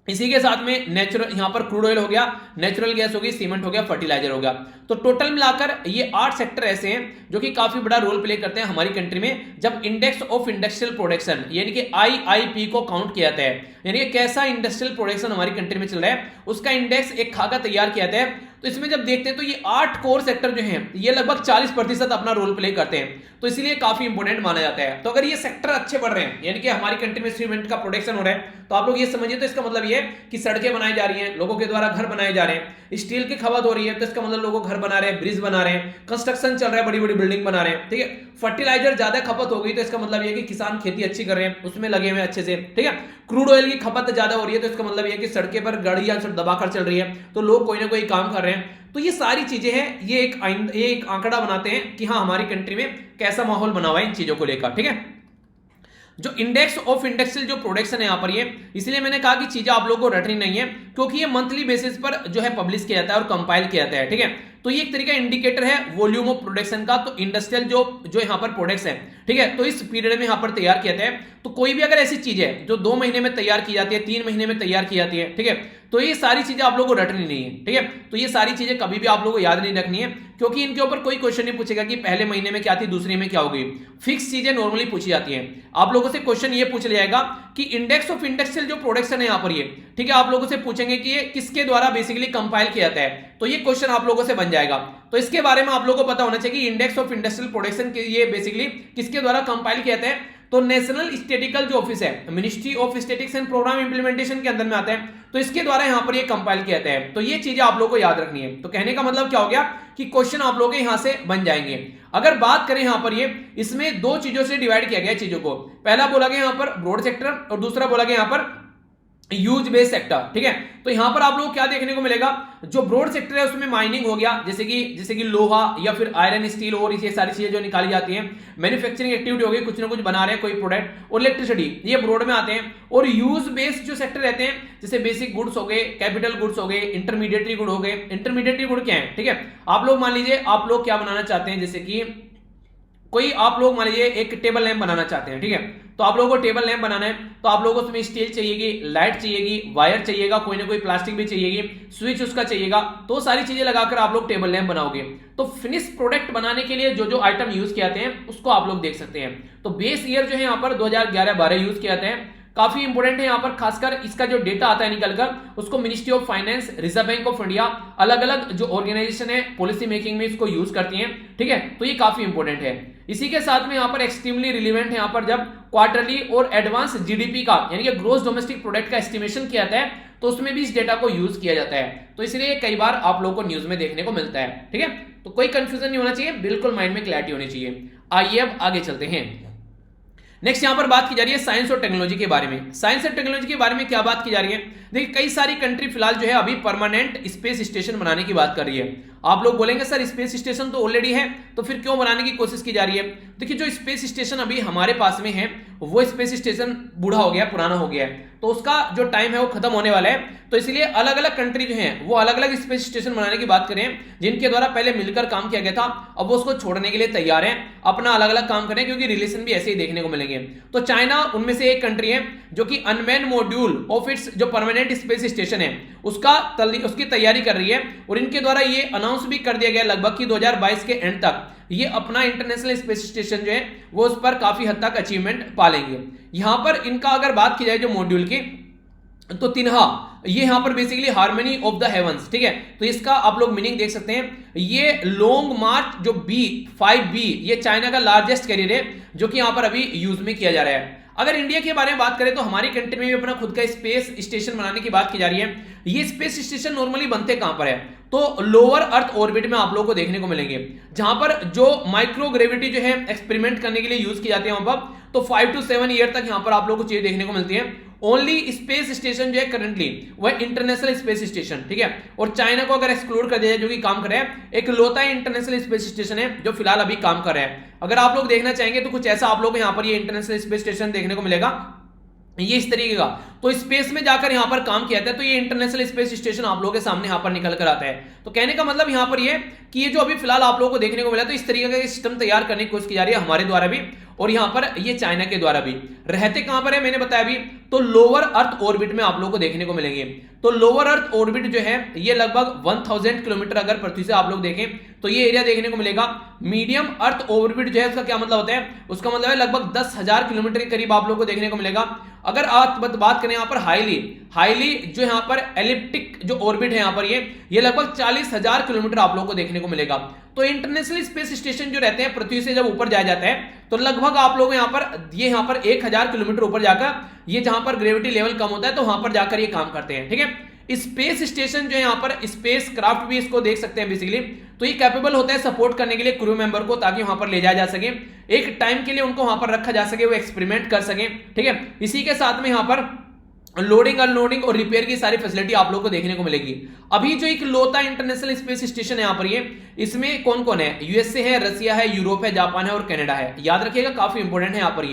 इसी के साथ में नेचुरल, यहां पर क्रूड ऑयल हो गया, नेचुरल गैस हो गई, सीमेंट हो गया, फर्टिलाइजर हो गया। तो टोटल मिलाकर ये 8 सेक्टर ऐसे हैं जो कि काफी बड़ा रोल प्ले करते हैं हमारी कंट्री में, जब इंडेक्स ऑफ इंडस्ट्रियल प्रोडक्शन यानी कि आईआईपी को काउंट किया जाता है, यानी कि कैसा इंडस्ट्रियल प्रोडक्शन हमारी कंट्री में चल रहा है उसका इंडेक्स एक खाका तैयार किया जाता है। तो इसमें जब देखते हैं तो ये 8 कोर सेक्टर जो हैं ये लगभग 40% अपना रोल प्ले करते हैं, तो इसलिए काफी इंपॉर्टेंट माना जाता है। तो अगर ये सेक्टर अच्छे बढ़ रहे हैं, यानी कि हमारी कंट्री में सीमेंट का प्रोडक्शन हो रहा है, तो आप लोग ये समझिए, तो इसका मतलब ये कि सड़कें बनाई जा रही हैं, लोगों के द्वारा घर बनाए जा रहे हैं, स्टील की खपत हो रही है, तो इसका मतलब लोगों घर बना रहे हैं, ब्रिज बना रहे हैं, कंस्ट्रक्शन चल रहा है, बड़ी बड़ी बिल्डिंग बना रहे हैं, ठीक है। फर्टिलाइजर ज्यादा खपत हो गई तो इसका मतलब ये कि किसान खेती अच्छी कर रहे हैं, उसमें लगे हुए अच्छे से, ठीक है। क्रूड ऑयल की खपत ज्यादा हो रही है तो इसका मतलब ये कि सड़कें पर गाड़ियां दबाकर चल रही है, तो लोग कोई ना कोई काम कर रहे हैं। तो ये सारी चीजें हैं, ये एक आंकड़ा बनाते हैं कि हाँ हमारी कंट्री में कैसा माहौल बना हुआ है इन चीजों को लेकर, ठीक है। जो इंडेक्स ऑफ इंडस्ट्रियल जो प्रोडक्शन है यहां पर ये, इसलिए मैंने कहा कि चीजें आप लोगों को रटनी नहीं है, क्योंकि ये मंथली बेसिस पर जो है पब्लिश किया जाता है और कंपाइल किया जाता है, ठीक है। तो ये एक तरीका इंडिकेटर है वॉल्यूम ऑफ प्रोडक्शन का, तो इंडस्ट्रियल जो यहां पर प्रोडक्ट्स हैं, ठीक है, तो इस पीरियड में यहां पर तैयार किया जाता है। तो कोई भी अगर ऐसी चीज है जो 2 महीने में तैयार की जाती है, 3 महीने में तैयार की जाती है, ठीक है, तो ये सारी चीजें आप लोगों को रटनी नहीं है, ठीक है। तो ये सारी चीजें कभी भी आप लोगों को याद नहीं रखनी है, क्योंकि इनके ऊपर कोई क्वेश्चन नहीं पूछेगा कि पहले महीने में क्या थी, दूसरे में क्या होगी। फिक्स चीजें नॉर्मली पूछी जाती हैं। आप लोगों से क्वेश्चन ये पूछ लिया जाएगा कि इंडेक्स ऑफ इंडस्ट्रियल जो प्रोडक्शन है यहां पर ये, ठीक है, आप लोगों से पूछेंगे कि ये किसके द्वारा बेसिकली कंपाइल किया जाता है, तो ये क्वेश्चन आप लोगों से बन जाएगा। तो इसके बारे में आप लोगों को पता होना चाहिए कि इंडेक्स ऑफ इंडस्ट्रियल प्रोडक्शन के ये बेसिकली किसके द्वारा कंपाइल किया जाता है। तो नेशनल स्टैटिस्टिकल जो ऑफिस है, ministry of statistics and programme implementation के अंदर में आता है, तो इसके द्वारा यहां पर ये कंपाइल किया जाता है। तो ये चीजें आप लोगों को याद रखनी है। तो कहने का मतलब क्या हो गया कि क्वेश्चन आप लोगों के यहां से बन जाएंगे। अगर बात करें यहां पर ये, इसमें 2 चीजों से डिवाइड किया गया चीजों को। पहला बोला गया यहां पर ब्रॉड सेक्टर, और दूसरा बोला गया यहां पर यूज बेस्ड सेक्टर, ठीक है। तो यहां पर आप लोग क्या देखने को मिलेगा, जो ब्रॉड सेक्टर है उसमें माइनिंग हो गया, जैसे कि लोहा या फिर आयरन, स्टील और ये सारी चीजें जो निकाली जाती हैं, मैन्युफैक्चरिंग एक्टिविटी हो गई, कुछ ना कुछ बना रहे हैं कोई प्रोडक्ट, और इलेक्ट्रिसिटी, ये ब्रॉड में आते हैं। और यूज बेस्ड जो सेक्टर रहते हैं, जैसे बेसिक गुड्स हो गए, कैपिटल गुड्स हो गए, इंटरमीडिएटरी गुड हो गए। इंटरमीडिएटरी गुड क्या है, ठीक है, आप लोग मान लीजिए आप लोग क्या बनाना चाहते हैं, जैसे कि कोई आप लोग मान लीजिए एक टेबल लैंप बनाना चाहते हैं, ठीक है, तो आप लोगों को टेबल लैंप बनाना है, तो आप लोगों को उसमें स्टील चाहिएगी, लाइट चाहिएगी, वायर चाहिएगा, कोई ना कोई प्लास्टिक भी चाहिएगी, स्विच उसका चाहिएगा, तो सारी चीजें लगाकर आप लोग टेबल लैंप बनाओगे। तो फिनिश प्रोडक्ट बनाने के लिए जो जो आइटम यूज किए जाते हैं उसको आप लोग देख सकते हैं। तो बेस ईयर जो है यहाँ पर 2011-12 यूज किए जाते हैं, काफी इंपोर्टेंट है यहाँ पर। खासकर इसका जो डेटा आता है निकलकर, उसको ministry of finance, reserve bank of India, अलग अलग जो ऑर्गेनाइजेशन है पॉलिसी मेकिंग में इसको यूज करती हैं, ठीक है। तो ये काफी इंपोर्टेंट है। इसी के साथ में यहाँ पर एक्सट्रीमली रिलेवेंट है यहाँ पर जब क्वार्टरली और एडवांस जीडीपी का यानी कि ग्रोस डोमेस्टिक प्रोडक्ट का एस्टिमेशन किया जाता है, तो उसमें भी इस डेटा को यूज किया जाता है। तो इसलिए कई बार आप लोगों को न्यूज में देखने को मिलता है, ठीक है। तो कोई कंफ्यूजन नहीं होना चाहिए, बिल्कुल माइंड में क्लैरिटी होनी चाहिए। आइए अब आगे चलते हैं। नेक्स्ट यहां पर बात की जा रही है साइंस और टेक्नोलॉजी के बारे में। साइंस और टेक्नोलॉजी के बारे में क्या बात की जा रही है, देखिए कई सारी कंट्री फिलहाल जो है अभी परमानेंट स्पेस स्टेशन बनाने की बात कर रही है। आप लोग बोलेंगे सर स्पेस स्टेशन तो ऑलरेडी है, तो फिर क्यों बनाने की कोशिश की जा रही है। देखिए जो स्पेस स्टेशन अभी हमारे पास में है वो स्पेस स्टेशन बूढ़ा हो गया, पुराना हो गया है, तो उसका जो टाइम है वो खत्म होने वाला है। तो इसलिए अलग अलग कंट्री जो है वो अलग अलग स्पेस स्टेशन बनाने की बात करें, जिनके द्वारा पहले मिलकर काम किया गया था, अब वो उसको छोड़ने के लिए तैयार है, अपना अलग अलग काम करें, क्योंकि रिलेशन भी ऐसे ही देखने को मिलेंगे। तो चाइना उनमें से एक कंट्री है जो कि अनमैन मॉड्यूल ऑफ इट्स जो परमानेंट स्पेस स्टेशन है उसकी तैयारी कर रही है, और इनके द्वारा ये अनाउंस भी कर दिया गया लगभग कि 2022 के एंड तक ये अपना इंटरनेशनल स्पेस स्टेशन जो है वो उस पर काफी हद तक अचीवमेंट पालेंगे। यहां पर इनका अगर बात की जाए जो मॉड्यूल की, तो तिन्हा, ये यहां पर basically harmony of the heavens, ठीक है। तो इसका आप लोग मीनिंग देख सकते हैं। ये लॉन्ग मार्च जो B5B, ये चाइना का लार्जेस्ट कैरियर है जो कि यहां पर अभी यूज में किया जा रहा है। अगर इंडिया के बारे में बात करें तो हमारी कंट्री में भी अपना खुद का स्पेस स्टेशन बनाने की बात की जा रही है। ये स्पेस स्टेशन नॉर्मली बनते कहां पर है, तो लोअर अर्थ ऑर्बिट में आप लोगों को देखने को मिलेंगे, जहां पर जो माइक्रोग्रेविटी जो है एक्सपेरिमेंट करने के लिए यूज की जाती है वहां पर। तो 5 to 7 ईयर तक यहां पर आप लोगों को चीजें देखने को मिलती है। ओनली स्पेस स्टेशन जो है करंटली वह इंटरनेशनल स्पेस स्टेशन, ठीक है। और चाइना को अगर एक्सक्लूड कर दिया जाए जो कि काम कर रहा है, एक लौता इंटरनेशनल स्पेस स्टेशन है जो फिलहाल अभी काम कर रहा है। अगर आप लोग देखना चाहेंगे तो कुछ ऐसा आप लोग यहां पर ये इंटरनेशनल स्पेस स्टेशन देखने को मिलेगा, ये इस तरीके का। तो स्पेस में जाकर यहां पर काम किया जाता है, तो ये इंटरनेशनल स्पेस स्टेशन आप लोगों के सामने यहां पर निकल कर आता है। तो कहने का मतलब यहां पर ये कि ये जो अभी फिलहाल आप लोगों को देखने को मिला, तो इस तरीके का सिस्टम तैयार करने की कोशिश की जा रही है हमारे द्वारा भी, और यहां पर ये चाइना के द्वारा भी। रहते कहां पर है मैंने बताया अभी, तो लोअर अर्थ ऑर्बिट में आप लोगों को देखने को मिलेंगे। तो लोअर अर्थ ऑर्बिट जो है ये लगभग 1000 किलोमीटर अगर पृथ्वी से आप लोग देखें तो ये एरिया देखने को मिलेगा। मीडियम अर्थ ऑर्बिट जो है उसका क्या मतलब होता है, उसका मतलब है लगभग 10,000 किलोमीटर के करीब आप लोग को देखने को मिलेगा। अगर आप बात करें यहां पर हाईली जो यहां पर एलिप्टिक जो ऑर्बिट है यहां पर ये लगभग 40,000 किलोमीटर आप लोग को देखने को मिलेगा। तो इंटरनेशनल स्पेस स्टेशन जो रहते हैं पृथ्वी से जब ऊपर जाया जाता है तो लगभग आप लोग यहां पर 1000 किलोमीटर ऊपर जाकर ये जहां पर ग्रेविटी लेवल कम होता है तो वहां पर जाकर ये काम करते हैं, ठीक है। स्पेस स्टेशन जो है यहां पर स्पेस क्राफ्ट भी इसको देख सकते हैं बेसिकली। तो ये कैपेबल होता है सपोर्ट करने के लिए क्रू मेंबर को, ताकि वहां पर ले जाया जा सके, एक टाइम के लिए उनको वहां पर रखा जा सके, वो एक्सपेरिमेंट कर सके, ठीक है। इसी के साथ में यहां पर लोडिंग अनलोडिंग और रिपेयर की सारी फैसिलिटी आप लोगों को देखने को मिलेगी। अभी जो एक लोता इंटरनेशनल स्पेस स्टेशन है यहां पर इसमें कौन कौन है, यूएसए है, रसिया है, यूरोप है, जापान है और कनाडा है। याद रखिएगा काफी इंपॉर्टेंट है यहां पर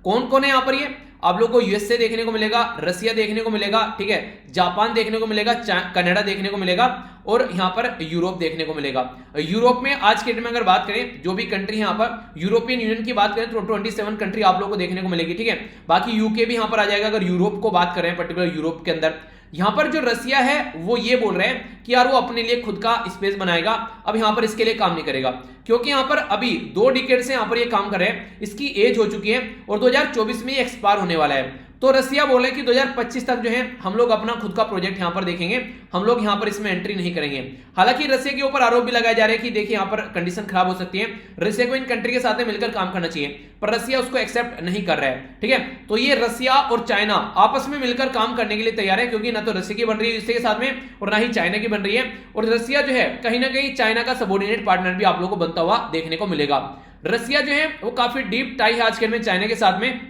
कौन कौन है यहां पर आप लोग को यूएसए देखने को मिलेगा, रसिया देखने को मिलेगा, ठीक है, जापान देखने को मिलेगा, कनाडा देखने को मिलेगा और यहां पर यूरोप देखने को मिलेगा। यूरोप में आज के डेट में अगर बात करें जो भी कंट्री है यहां पर यूरोपियन यूनियन की बात करें तो 27 कंट्री आप लोग को देखने को मिलेगी, ठीक है। बाकी यूके भी यहां पर आ जाएगा अगर यूरोप को बात करें, पर्टिकुलर यूरोप के अंदर। यहां पर जो रसिया है वो ये बोल रहे हैं कि यार वो अपने लिए खुद का स्पेस बनाएगा, अब यहां पर इसके लिए काम नहीं करेगा, क्योंकि यहां पर अभी 2 डिकेड से यहां पर ये काम कर रहे हैं, इसकी एज हो चुकी है और 2024 में ये एक्सपायर होने वाला है। तो रसिया बोले कि 2025 तक जो है हम लोग अपना खुद का प्रोजेक्ट यहां पर देखेंगे, हम लोग यहां पर इसमें एंट्री नहीं करेंगे। हालांकि रसिया के ऊपर आरोप भी लगाए जा रहे हैं कि देखिए यहां पर कंडीशन खराब हो सकती है, रसिया को इन कंट्री के साथ में मिलकर काम करना चाहिए, पर रसिया उसको एक्सेप्ट नहीं कर रहा है, ठीक है। तो ये रसिया और चाइना आपस में मिलकर काम करने के लिए तैयार है, क्योंकि ना तो रसिया की बन रही है रसिया के साथ में और ना ही चाइना की बन रही है, और रसिया जो है कहीं ना कहीं चाइना का सबऑर्डिनेट पार्टनर भी आप लोगों को बनता हुआ देखने को मिलेगा। रसिया जो है वो काफी डीप टाई है आजकल में चाइना के साथ में,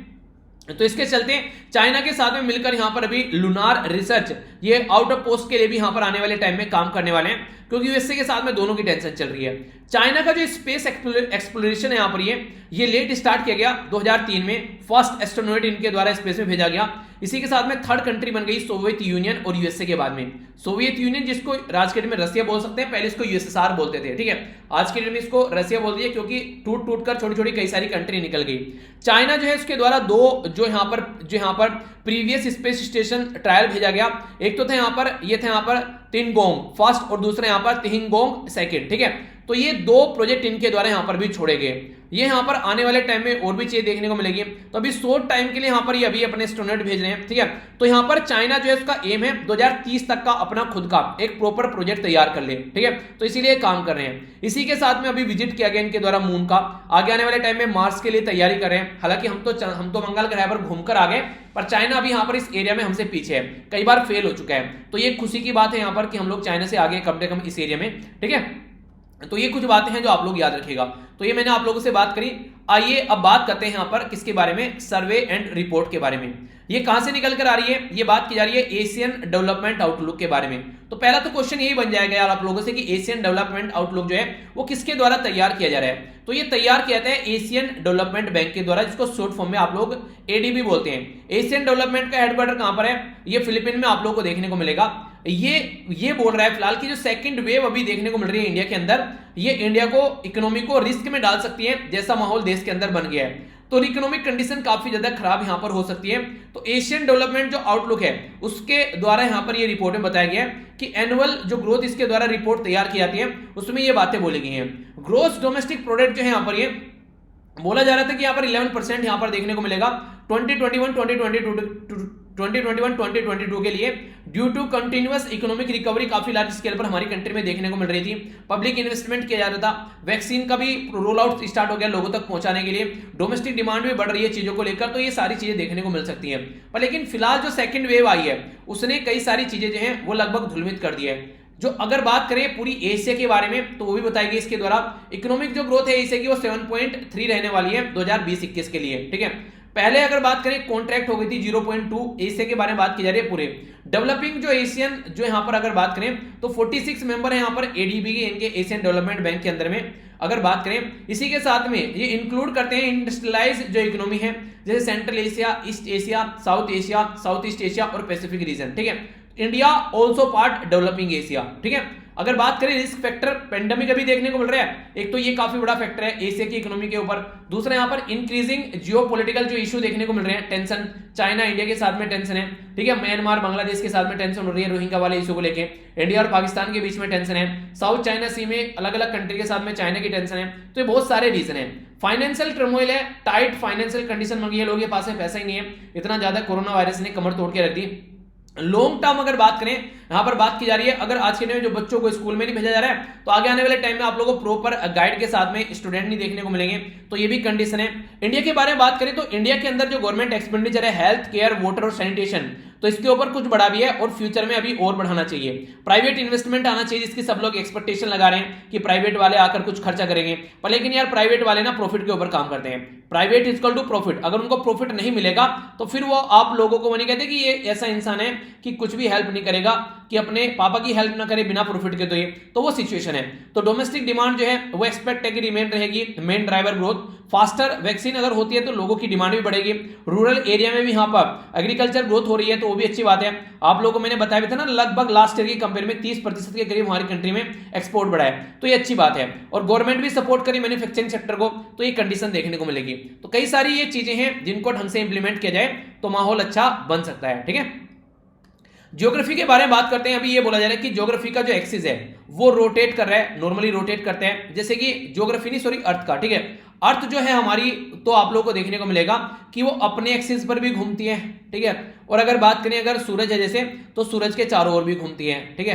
तो इसके चलते चाइना के साथ में मिलकर यहां पर अभी लूनार रिसर्च ये आउट ऑफ पोस्ट के लिए भी यहां पर आने वाले टाइम में काम करने वाले हैं, क्योंकि यूएसए के साथ में दोनों की टेंशन चल रही है। चाइना का जो स्पेस एक्सप्लोरेशन है यहां पर ये लेट स्टार्ट किया गया 2003 में, फर्स्ट एस्ट्रोनॉट इनके द्वारा स्पेस में भेजा गया। इसी के साथ में थर्ड कंट्री बन गई सोवियत यूनियन और यूएसए के बाद में। सोवियत यूनियन जिसको आज के डेट में रसिया बोल सकते हैं, पहले इसको यूएसएसआर बोलते थे, ठीक है। आज के डेट में इसको रसिया बोल दिया क्योंकि टूट टूट कर छोटी छोटी कई सारी कंट्री निकल गई। चाइना जो है उसके द्वारा 2 जो यहां पर प्रीवियस स्पेस स्टेशन ट्रायल भेजा गया, एक तो था यहां पर तिनगोंग फर्स्ट और दूसरा यहां पर तिहिंगोंग सेकंड, ठीक है। तो ये 2 प्रोजेक्ट इनके द्वारा यहां पर भी छोड़े गए। ये यहां पर आने वाले टाइम में और भी चीजें देखने को मिलेगी, तो अभी शॉर्ट टाइम के लिए यहां पर ये अभी अपने एस्ट्रोनॉट भेज रहे हैं, ठीक है। तो यहां पर चाइना जो है उसका एम है 2030 तक का अपना खुद का एक प्रॉपर प्रोजेक्ट तैयार कर ले, ठीक है। तो इसीलिए काम कर रहे हैं। इसी के साथ में अभी विजिट किया गया इनके द्वारा मून का, आगे आने वाले टाइम में मार्स के लिए तैयारी कर रहे हैं। हालांकि हम तो मंगल ग्रह पर घूमकर आ गए, पर चाइना अभी यहां पर इस एरिया में हमसे पीछे है, कई बार फेल हो चुका है। तो ये खुशी की बात है यहां पर कि हम लोग चाइना से आगे कम से कम इस एरिया में, ठीक है। तो ये कुछ बातें हैं जो आप लोग याद रखिएगा। तो ये मैंने आप लोगों से बात करी। आइए अब बात करते हैं यहां पर किसके बारे में, सर्वे एंड रिपोर्ट के बारे में। ये कहां से निकल कर आ रही है, ये बात की जा रही है एशियन डेवलपमेंट आउटलुक के बारे में। तो पहला तो क्वेश्चन यही बन जाएगा यार आप लोगों से कि एशियन डेवलपमेंट आउटलुक जो है वो किसके द्वारा तैयार किया जा रहा है। तो ये तैयार किया जाता है एशियन डेवलपमेंट बैंक के द्वारा, जिसको शॉर्ट फॉर्म में आप लोग एडीबी बोलते हैं। एशियन डेवलपमेंट का हेडक्वार्टर कहां पर है, ये फिलीपींस में आप लोग को देखने को मिलेगा। ये बोल रहा है फिलहाल की जो सेकंड वेव अभी देखने को मिल रही है इंडिया के अंदर, ये इंडिया को इकोनॉमी को रिस्क में डाल सकती है, जैसा माहौल देश के अंदर बन गया है। तो इकोनॉमिक कंडीशन काफी ज्यादा खराब यहां पर हो सकती है। तो एशियन डेवलपमेंट जो आउटलुक है उसके द्वारा यहां पर ये रिपोर्ट में बताया गया है कि एनुअल जो ग्रोथ इसके द्वारा रिपोर्ट तैयार की जाती है उसमें ये बातें बोली गई हैं। ग्रोस डोमेस्टिक प्रोडक्ट जो है यहां पर ये बोला जा रहा था कि यहां पर 11% यहां पर देखने को मिलेगा 2021-2022 के लिए, due to continuous economic recovery काफी लार्ज स्केल पर हमारी कंट्री में देखने को मिल रही थी। पब्लिक इन्वेस्टमेंट किया जा रहा था, वैक्सीन का भी रोल आउट स्टार्ट हो गया लोगों तक पहुंचाने के लिए, डोमेस्टिक डिमांड भी बढ़ रही है चीजों को लेकर, तो ये सारी चीजें देखने को मिल सकती है। पर लेकिन फिलहाल जो सेकंड वेव आई है उसने कई सारी चीजें जो है वो लगभग धूलमित कर दी है। जो अगर बात करें पूरी एशिया के बारे में तो वो भी बताएगी इसके द्वारा इकोनॉमिक जो ग्रोथ है एशिया की वो 7.3 रहने वाली है 2020-21 के लिए, ठीक है। पहले अगर बात करें कॉन्ट्रैक्ट हो गई थी 0.2, एशिया के बारे में बात की जा रही है पूरे डेवलपिंग जो एशियन जो यहां पर अगर बात करें तो 46 मेंबर है यहां पर एडीबी के, इनके एशियन डेवलपमेंट बैंक के अंदर में अगर बात करें। इसी के साथ में ये इंक्लूड करते हैं इंडस्ट्रियलाइज जो इकोनॉमी है जैसे central Asia, east Asia, south Asia, south east Asia और पैसिफिक रीजन, ठीक है। India also part developing Asia, ठीक है। अगर बात करें रिस्क फैक्टर, पेंडेमिक अभी देखने को मिल रहा है, एक तो ये काफी बड़ा फैक्टर है एशिया की इकोनॉमी के ऊपर। दूसरा यहाँ पर इंक्रीजिंग जियोपॉलिटिकल जो इशू देखने को मिल रहे हैं, टेंशन, चाइना इंडिया के साथ में टेंशन है, ठीक है। म्यांमार बांग्लादेश के साथ में टेंशन हो रही है रोहिंग्या वाले इशू को लेके, इंडिया और पाकिस्तान के बीच में टेंशन है, साउथ चाइना सी में अलग अलग कंट्री के साथ में चाइना की टेंशन है, तो ये बहुत सारे रीजन है। फाइनेंशियल टर्मोइल है, टाइट फाइनेंशियल कंडीशन मंगी है, लोगों के पास में पैसा ही नहीं है, इतना ज्यादा कोरोना वायरस ने कमर तोड़ के रख दी। लॉन्ग टर्म अगर बात करें यहां पर बात की जा रही है, अगर आज के टाइम में जो बच्चों को स्कूल में नहीं भेजा जा रहा है तो आगे आने वाले टाइम में आप लोगों को प्रॉपर गाइड के साथ में स्टूडेंट नहीं देखने को मिलेंगे, तो ये भी कंडीशन है। इंडिया के बारे में बात करें तो इंडिया के अंदर जो गवर्नमेंट एक्सपेंडिचर है हेल्थ केयर, वाटर और सैनिटेशन, तो इसके ऊपर कुछ बढ़ा भी है और फ्यूचर में अभी और बढ़ाना चाहिए। प्राइवेट इन्वेस्टमेंट आना चाहिए जिसकी सब लोग एक्सपेक्टेशन लगा रहे हैं कि प्राइवेट वाले आकर कुछ खर्चा करेंगे, पर लेकिन यार प्राइवेट वाले ना प्रॉफिट के ऊपर काम करते हैं, प्राइवेट इक्वल टू प्रॉफिट। अगर उनको प्रॉफिट नहीं मिलेगा तो फिर वो आप लोगों को वो नहीं कहते कि ये ऐसा इंसान है कि कुछ भी हेल्प नहीं करेगा, कि अपने पापा की हेल्प ना करे बिना प्रॉफिट के, तो वो सिचुएशन है। तो डोमेस्टिक डिमांड जो है वो एक्सपेक्ट है कि रिमेन रहेगी main driver growth. Faster vaccine अगर होती है तो लोगों की डिमांड भी बढ़ेगी, रूरल एरिया में भी यहाँ पर एग्रीकल्चर ग्रोथ हो रही है तो वो भी अच्छी बात है। आप लोगों को मैंने बताया भी था ना, लगभग लास्ट ईयर की कंपेयर में 30% के करीब हमारी कंट्री में एक्सपोर्ट बढ़ा है, तो ये अच्छी बात है। और गवर्नमेंट भी सपोर्ट करी मैन्युफैक्चरिंग सेक्टर को, तो ये कंडीशन देखने को मिलेगी। तो कई सारी ये चीजें हैं जिनको ढंग से इंप्लीमेंट किया जाए तो माहौल अच्छा बन सकता है, ठीक है। ज्योग्राफी के बारे में बात करते हैं। अभी ये बोला जा रहा है कि ज्योग्राफी का जो एक्सिस है वो रोटेट कर रहा है, नॉर्मली रोटेट करते हैं, जैसे कि ज्योग्राफी नहीं सॉरी अर्थ का, ठीक है। अर्थ जो है हमारी तो आप लोगों को देखने को मिलेगा कि वो अपने एक्सिस पर भी घूमती है, ठीक है। और अगर बात करें अगर सूरज है जैसे, तो सूरज के चारों ओर भी घूमती है, ठीक है।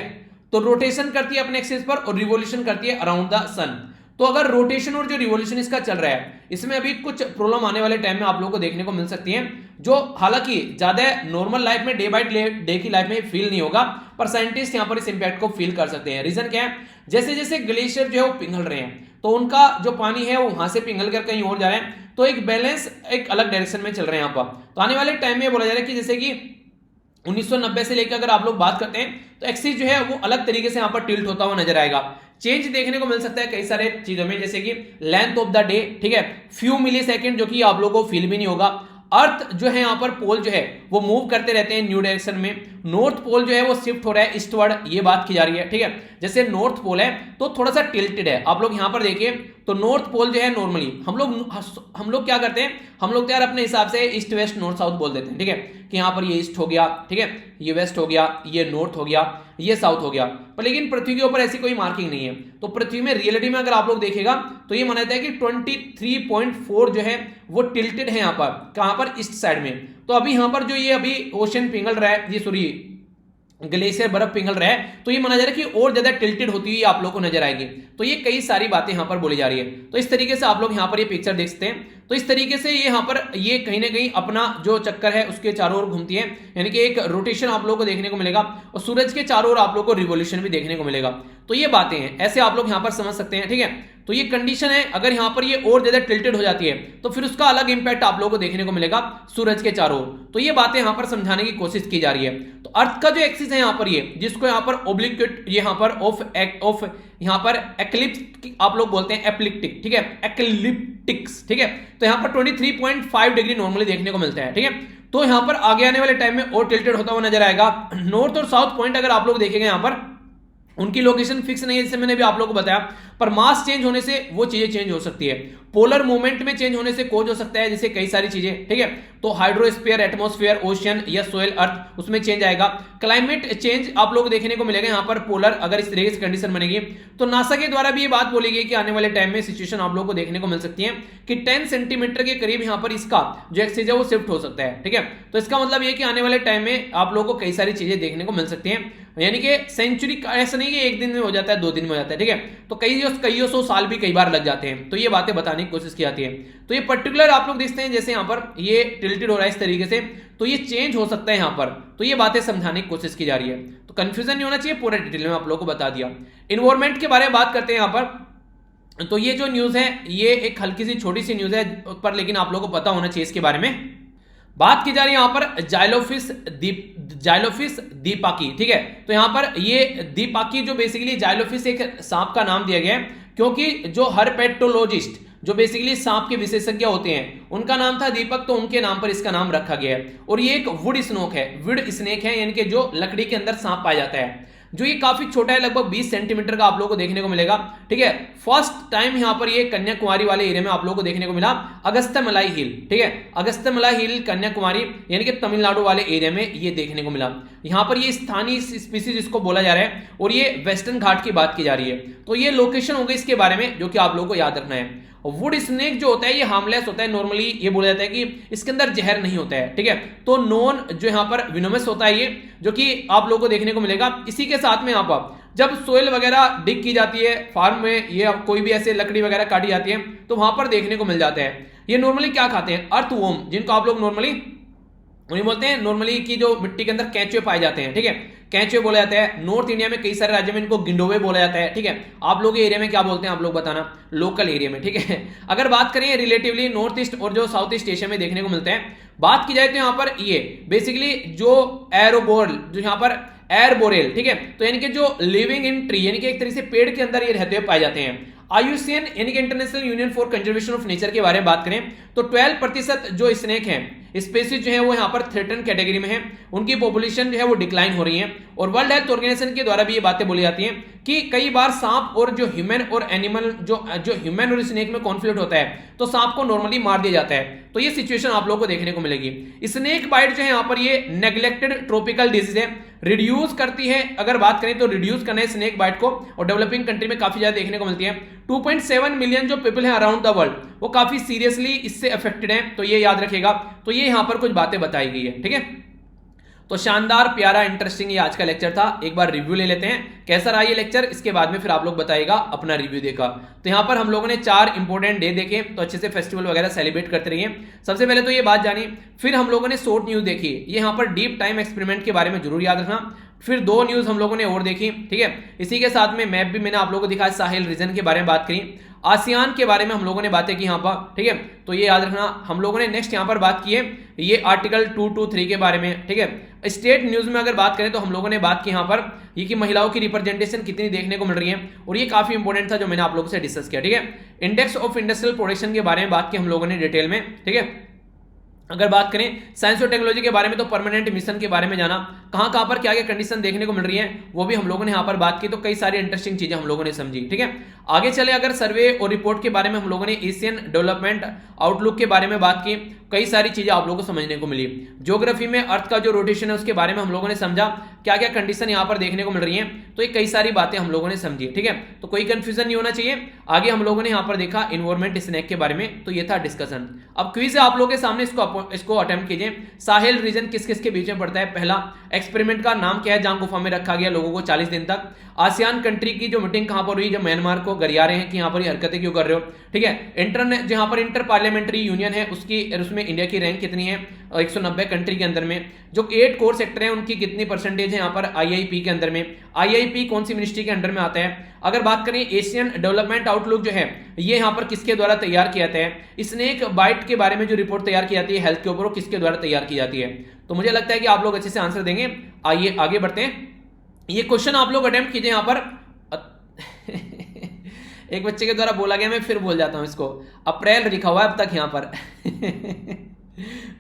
तो रोटेशन करती है अपने एक्सिस पर और रिवोल्यूशन करती है अराउंड द सन। तो अगर रोटेशन और जो रिवोल्यूशन इसका चल रहा है, इसमें अभी कुछ प्रॉब्लम आने वाले टाइम में आप लोगों को देखने को मिल सकती है, जो हालांकि ज्यादा नॉर्मल लाइफ में डे बाय डे की लाइफ में फील नहीं होगा, पर साइंटिस्ट यहां पर इस इंपैक्ट को फील कर सकते हैं। रीजन क्या है, जैसे जैसे ग्लेशियर जो है वो पिघल रहे हैं तो उनका जो पानी है वो वहां से पिघल कर कहीं और जा रहा है, तो एक बैलेंस एक अलग डायरेक्शन में चल रहे हैं यहाँ पर। तो आने वाले टाइम में बोला जा रहा है कि जैसे कि 1990 से लेकर अगर आप लोग बात करते हैं तो एक्सिस जो है वो अलग तरीके से यहाँ पर टिल्ट होता हुआ नजर आएगा। चेंज देखने को मिल सकता है कई सारे चीजों में, जैसे कि लेंथ ऑफ द डे, ठीक है, फ्यू मिली सेकेंड, जो कि आप लोगों को फील भी नहीं होगा। अर्थ जो है यहाँ पर पोल जो है वो मूव करते रहते हैं न्यू डायरेक्शन में, नॉर्थ पोल जो है वो शिफ्ट हो रहा है ईस्टवर्ड, ये बात की जा रही है, ठीक है। जैसे नॉर्थ पोल है तो थोड़ा सा टिल्टेड है, आप लोग यहाँ पर देखिए तो नॉर्थ पोल जो है नॉर्मली हम लोग क्या करते हैं, हम लोग तो यार अपने हिसाब से ईस्ट वेस्ट नॉर्थ साउथ बोल देते हैं, ठीक है, कि यहाँ पर ये ईस्ट हो गया, ठीक है, ये वेस्ट हो गया, ये नॉर्थ हो गया, ये साउथ हो गया। पर लेकिन पृथ्वी के ऊपर ऐसी कोई मार्किंग नहीं है, तो पृथ्वी में रियलिटी में अगर आप लोग देखेगा तो ये माना जाता है कि 23.4 जो है वो टिल्टेड है यहाँ पर, कहां पर, ईस्ट साइड में। तो अभी यहाँ पर जो ये अभी ओशन पिघल रहा है, ये सॉरी ग्लेशियर बर्फ पिघल रहा है, तो ये माना जा रहा है कि और ज्यादा टिल्टेड होती हुई आप लोग को नजर आएगी। तो ये कई सारी बातें यहां पर बोली जा रही है, तो इस तरीके से आप लोग यहां पर ये पिक्चर देख सकते हैं। तो इस तरीके से ये यहां पर ये कहीं ना कहीं अपना जो चक्कर है उसके चारों ओर घूमती है, यानी कि एक रोटेशन आप लोगों को देखने को मिलेगा, और सूरज के चारों ओर आप लोग को रिवोल्यूशन भी देखने को मिलेगा। तो ये बातें हैं, ऐसे आप लोग यहां पर समझ सकते हैं, ठीक है। तो ये कंडीशन है, अगर यहां पर ये और ज्यादा टिल्टेड हो जाती है तो फिर उसका अलग इंपैक्ट आप लोगों को देखने को मिलेगा सूरज के चारों ओर। तो ये बातें यहां पर समझाने की कोशिश की जा रही है। तो अर्थ का जो एक्सिस है यहां पर ये, जिसको यहां पर ओब्लिक्विट, यहां पर ऑफ यहां पर एक्लिप्स आप लोग बोलते हैं, एप्लिक्टिक, ठीक है, एक्लिप्टिक्स, ठीक है। तो यहां पर 23.5 डिग्री नॉर्मली देखने को मिलता है, ठीक है। तो यहां पर आगे आने वाले टाइम में और टिल्टेड होता हुआ नजर आएगा। नॉर्थ और साउथ पॉइंट अगर आप लोग देखेंगे यहां पर उनकी लोकेशन फिक्स नहीं है, जैसे मैंने भी आप लोगों को बताया, पर मास चेंज होने से वो चीजें चेंज हो सकती है। पोलर मूवमेंट में चेंज होने से कोज हो सकता है, जैसे कई सारी चीजें, ठीक है। तो हाइड्रोस्फीयर, एटमॉस्फेयर, ओशियन या सोयल, अर्थ, उसमें चेंज आएगा। क्लाइमेट चेंज आप लोग देखने को मिलेगा यहाँ पर पोलर, अगर इस तरीके से कंडीशन बनेगी तो नासा के द्वारा भी ये बात बोली गई कि आने वाले टाइम में सिचुएशन आप लोग को देखने को मिल सकती है कि 10 सेंटीमीटर के करीब यहाँ पर इसका जो एक्सिस है वो शिफ्ट हो सकता है, ठीक है। तो इसका मतलब ये कि आने वाले टाइम में आप लोगों को कई सारी चीजें देखने को मिल सकती हैं, यानी कि सेंचुरी ऐसा नहीं कि एक दिन में हो जाता है, 2 दिन में हो जाता है, ठीक है। तो कई सौ साल भी कई बार लग जाते हैं, तो ये बातें बताने की कोशिश की जाती है। तो ये पर्टिकुलर आप लोग देखते हैं जैसे यहाँ पर ये टिल्टेड हो रहा है इस तरीके से, तो ये चेंज हो सकता है यहाँ पर, तो ये बातें समझाने की कोशिश की जा रही है। तो कंफ्यूजन नहीं होना चाहिए, पूरा डिटेल में आप लोगों को बता दिया। इन्वायरमेंट के बारे में बात करते हैं यहाँ पर। तो ये जो न्यूज है ये एक हल्की सी छोटी सी न्यूज है, पर लेकिन आप लोगों को पता होना चाहिए इसके बारे में। बात की जा रही है यहां पर जाइलोफिस दीपाकी, ठीक है। तो यहां पर ये दीपाकी जो बेसिकली जाइलोफिस एक सांप का नाम दिया गया है, क्योंकि जो हर्पेटोलॉजिस्ट जो बेसिकली सांप के विशेषज्ञ होते हैं उनका नाम था दीपक, तो उनके नाम पर इसका नाम रखा गया है। और ये एक वुड स्नेक है, यानी कि जो लकड़ी के अंदर सांप पाया जाता है, जो ये काफी छोटा है, लगभग 20 सेंटीमीटर का आप लोगों को देखने को मिलेगा, ठीक है। फर्स्ट टाइम यहां पर ये कन्याकुमारी वाले एरिया में आप लोगों को देखने को मिला, अगस्त्यमलाई हिल, ठीक है। अगस्त्यमलाई हिल कन्याकुमारी यानी कि तमिलनाडु वाले एरिया में ये देखने को मिला। यहां पर ये स्थानीय स्पीसीज इसको बोला जा रहा है, और ये वेस्टर्न घाट की बात की जा रही है। तो ये लोकेशन हो गई इसके बारे में, जो कि आप लोगों को याद रखना है। वुड स्नेक जो होता है ये हार्मलेस होता है, नॉर्मली ये बोला जाता है कि इसके अंदर जहर नहीं होता है, ठीक है। तो नॉन जो यहाँ पर विनोमस होता है ये, जो कि आप लोगों को देखने को मिलेगा। इसी के साथ में यहाँ पर जब सोयल वगैरह डिग की जाती है फार्म में, ये कोई भी ऐसे लकड़ी वगैरह काटी जाती है तो वहां पर देखने को मिल जाता है। ये नॉर्मली क्या खाते हैं, अर्थवॉर्म, जिनको आप लोग नॉर्मली उन्हें बोलते हैं नॉर्मली की जो मिट्टी के अंदर केंचुए पाए जाते हैं, ठीक है, केंचुए बोला जाता है। नॉर्थ इंडिया में कई सारे राज्यों में इनको गिंडोवे बोला जाता है, ठीक है। आप लोग एरिया में क्या बोलते हैं आप लोग बताना, लोकल एरिया में, ठीक है। अगर बात करें रिलेटिवली नॉर्थ ईस्ट और जो साउथ ईस्ट एशिया में देखने को मिलते हैं, बात की जाए तो यहाँ पर ये बेसिकली जो एरोबोरल, जो यहाँ पर एयरबोरेल, ठीक है, तो यानी कि जो लिविंग इन ट्री यानी कि एक तरीके से पेड़ के अंदर ये रहते हुए पाए जाते हैं। IUCN यानी कि international union for conservation of nature के बारे में बात करें तो 12% जो स्नेक हैं, स्पीसीज जो है वो यहाँ पर थ्रेटन कैटेगरी में है, उनकी पॉपुलेशन जो है वो डिक्लाइन हो रही है। और वर्ल्ड हेल्थ ऑर्गेनाइजेशन के द्वारा भी ये बातें बोली जाती हैं कि कई बार सांप और जो ह्यूमन और एनिमल जो ह्यूमन और स्नेक में कॉन्फ्लिक्ट होता है तो सांप को नॉर्मली मार दिया जाता है। तो ये सिचुएशन आप लोगों को देखने को मिलेगी। स्नेक बाइट जो है यहाँ पर ये नेग्लेक्टेड ट्रॉपिकल डिजीज है, रिड्यूस करती है। अगर बात करें तो रिड्यूस करना है स्नेक बाइट को, और डेवलपिंग कंट्री में काफी ज्यादा देखने को मिलती है। 2.7 मिलियन जो पीपल हैं अराउंड द वर्ल्ड वो काफी सीरियसली इससे अफेक्टेड हैं, तो ये याद रखिएगा। तो ये यहां पर कुछ बातें बताई गई है, ठीक है। तो शानदार, प्यारा, इंटरेस्टिंग ये आज का लेक्चर था। एक बार रिव्यू ले लेते हैं कैसा रहा ये लेक्चर, इसके बाद में फिर आप लोग बताइएगा अपना रिव्यू देखा। तो यहाँ पर हम लोगों ने 4 इंपॉर्टेंट डे देखे, तो अच्छे से फेस्टिवल वगैरह सेलिब्रेट करते रहिए। सबसे पहले तो ये बात जानी, फिर हम लोगों ने शॉर्ट न्यूज देखी, ये यहाँ पर डीप टाइम एक्सपेरिमेंट के बारे में जरूर याद रखना। फिर 2 न्यूज हम लोगों ने और देखी, ठीक है। इसी के साथ में मैप भी मैंने आप लोगों को दिखाया, साहिल रीजन के बारे में बात करी, आसियान के बारे में हम लोगों ने बातें की यहाँ पर, ठीक है। तो ये याद रखना। हम लोगों ने नेक्स्ट यहाँ पर बात की है ये आर्टिकल 223 के बारे में, ठीक है। स्टेट न्यूज में अगर बात करें तो हम लोगों ने बात की यहाँ पर ये कि महिलाओं की रिप्रेजेंटेशन कितनी देखने को मिल रही है, और ये काफी इंपॉर्टेंट था जो मैंने आप लोगों से डिस्कस किया, ठीक है। इंडेक्स ऑफ इंडस्ट्रियल प्रोडक्शन के बारे में बात की हम लोगों ने डिटेल में, ठीक है। अगर बात करें साइंस और टेक्नोलॉजी के बारे में तो परमानेंट मिशन के बारे में जाना, कहां पर क्या क्या कंडीशन देखने को मिल रही है वो भी हम लोगों ने यहां पर बात की, तो कई सारी इंटरेस्टिंग चीजें हम लोगों ने समझी, ठीक है। आगे चले अगर सर्वे और रिपोर्ट के बारे में हम लोगों ने एशियन डेवलपमेंट आउटलुक के बारे में बात की, कई सारी चीजें आप लोगों को समझने को मिली। ज्योग्राफी में अर्थ का जो रोटेशन है उसके बारे में हम लोगों ने समझा, क्या क्या कंडीशन यहां पर देखने को मिल रही है, तो ये कई सारी बातें हम लोगों ने समझी, ठीक है। तो कोई कंफ्यूजन नहीं होना चाहिए। आगे हम लोगों ने यहां पर देखा इन्वायरमेंट स्नेक के बारे में, तो ये था डिस्कशन। अब क्विज है आप लोगों के सामने, इसको अटेम्प्ट कीजिए। साहिल रीजन किस किस के बीच में पड़ता है? पहला, एक्सपेरिमेंट का नाम क्या है जहां गुफा में रखा गया लोगों को 40 दिन तक। आसियान कंट्री की जो मीटिंग कहां पर हुई, जब म्यांमार को गरिया रहे हैं कि यहां पर ये हरकतें क्यों कर रहे हो, ठीक है। इंटरनेट जहां पर इंटर पार्लियामेंट्री यूनियन है उसमें इंडिया की रैंक कितनी है 190 कंट्री के अंदर में। जो 8 कोर सेक्टर हैं उनकी कितनी परसेंटेज है यहाँ पर IIP के अंदर में। IIP कौन सी मिनिस्ट्री के अंडर में आता है? अगर बात करें एशियन डेवलपमेंट आउटलुक जो है ये यहाँ पर किसके द्वारा तैयार किया जाता है? स्नेक बाइट के बारे में जो रिपोर्ट तैयार की जाती है हेल्थ के ऊपर, वो किसके द्वारा तैयार की जाती है? तो मुझे लगता है कि आप लोग अच्छे से आंसर देंगे। आइए आगे बढ़ते हैं। ये क्वेश्चन आप लोग अटेम्प्ट कीजिए यहाँ पर। एक बच्चे के द्वारा बोला गया, मैं फिर बोल जाता हूं इसको, अप्रैल लिखा हुआ है अब तक यहाँ पर।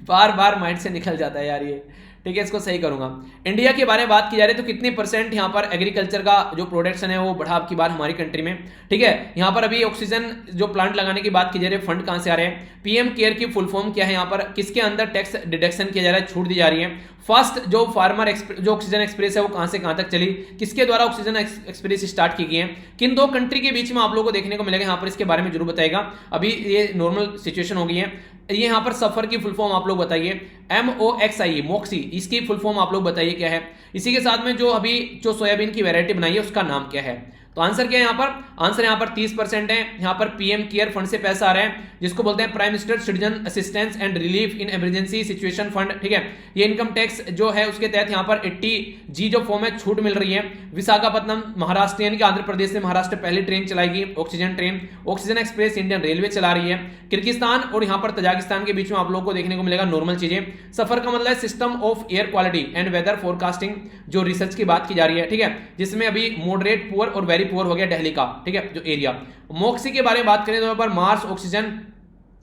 बार बार माइंड से निकल जाता है यार ये, ठीक है, इसको सही करूंगा। इंडिया के बारे में बात की जा रही है तो कितने परसेंट यहाँ पर एग्रीकल्चर का जो प्रोडक्शन है वो बढ़ा अब की बार हमारी कंट्री में। ठीक है, यहाँ पर अभी ऑक्सीजन जो प्लांट लगाने की बात की जा रही है, फंड कहां से आ रहे हैं, पीएम केयर की फुल फॉर्म क्या है, यहाँ पर किसके अंदर टैक्स डिडक्शन किया जा रहा है, छूट दी जा रही है। फर्स्ट जो फार्मर जो ऑक्सीजन एक्सप्रेस है वो कहां से कहां तक चली, किसके द्वारा ऑक्सीजन एक्सप्रेस स्टार्ट की गई है, किन दो कंट्री के बीच में आप लोगों को देखने को मिलेगा, यहाँ पर इसके बारे में जरूर बताएगा। अभी ये नॉर्मल सिचुएशन हो गई है। ये यहाँ पर सफर की फुल फॉर्म आप लोग बताइए, MOXIE मोक्सी, इसकी फुल फॉर्म आप लोग बताइए क्या है। इसी के साथ में जो अभी जो सोयाबीन की वैरायटी बनाई है उसका नाम क्या है। तो आंसर क्या है यहाँ पर, आंसर यहाँ पर 30% है। यहाँ पर पीएम केयर फंड से पैसा आ रहा है जिसको बोलते हैं prime minister citizen assistance and relief in emergency situation fund. ठीक है, ये इनकम टैक्स जो है उसके तहत यहाँ पर 80G जो फॉर्म है छूट मिल रही है। विशाखापट्टनम महाराष्ट्र यानी कि आंध्र प्रदेश से महाराष्ट्र पहली ट्रेन चलाएगी oxygen train, oxygen express Indian railway चला रही है। किर्गिस्तान और यहाँ पर तजाकिस्तान के बीच में आप लोगों को देखने को मिलेगा नॉर्मल चीजें। सफर का मतलब है system of air quality and weather forecasting जो रिसर्च की बात की जा रही है। ठीक है, जिसमें अभी मॉडरेट पुअर और वेरी पुअर हो गया दिल्ली का। ठीक है, जो एरिया। मोक्सी के बारे में बात करें तो यहाँ पर Mars oxygen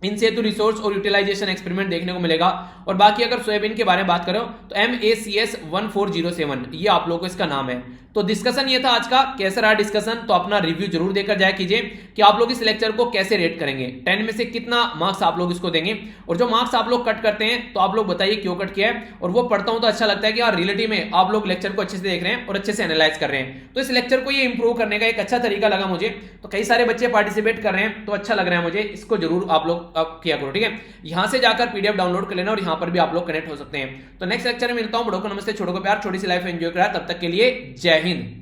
in Setu resource और यूटिलाइजेशन एक्सपेरिमेंट देखने को मिलेगा। और बाकी अगर सोयाबीन के बारे में बात करो तो MACS 1407 ये आप लोगों को इसका नाम है। तो डिस्कशन ये था आज का, कैसा रहा डिस्कशन, तो अपना रिव्यू जरूर देकर जाया कीजिए कि आप लोग इस लेक्चर को कैसे रेट करेंगे, 10 में से कितना मार्क्स आप लोग इसको देंगे। और जो मार्क्स आप लोग कट करते हैं तो आप लोग बताइए क्यों कट किया है। और वो पढ़ता हूं तो अच्छा लगता है कि यार रियलिटी में आप लोग लेक्चर को अच्छे से देख रहे हैं और अच्छे से एनालाइज कर रहे हैं। तो इस लेक्चर को ये इंप्रूव करने का एक अच्छा तरीका लगा मुझे, तो कई सारे बच्चे पार्टिसिपेट कर रहे हैं तो अच्छा लग रहा है मुझे, इसको जरूर आप लोग किया करो। ठीक है, यहां से जाकर PDF डाउनलोड कर लेना और यहां पर भी आप लोग कनेक्ट हो सकते हैं। तो नेक्स्ट लेक्चर में मिलता हूं, बड़ों को नमस्ते, छोटों को प्यार, छोटी सी लाइफ एंजॉय करा। तब तक के लिए जय हिंद।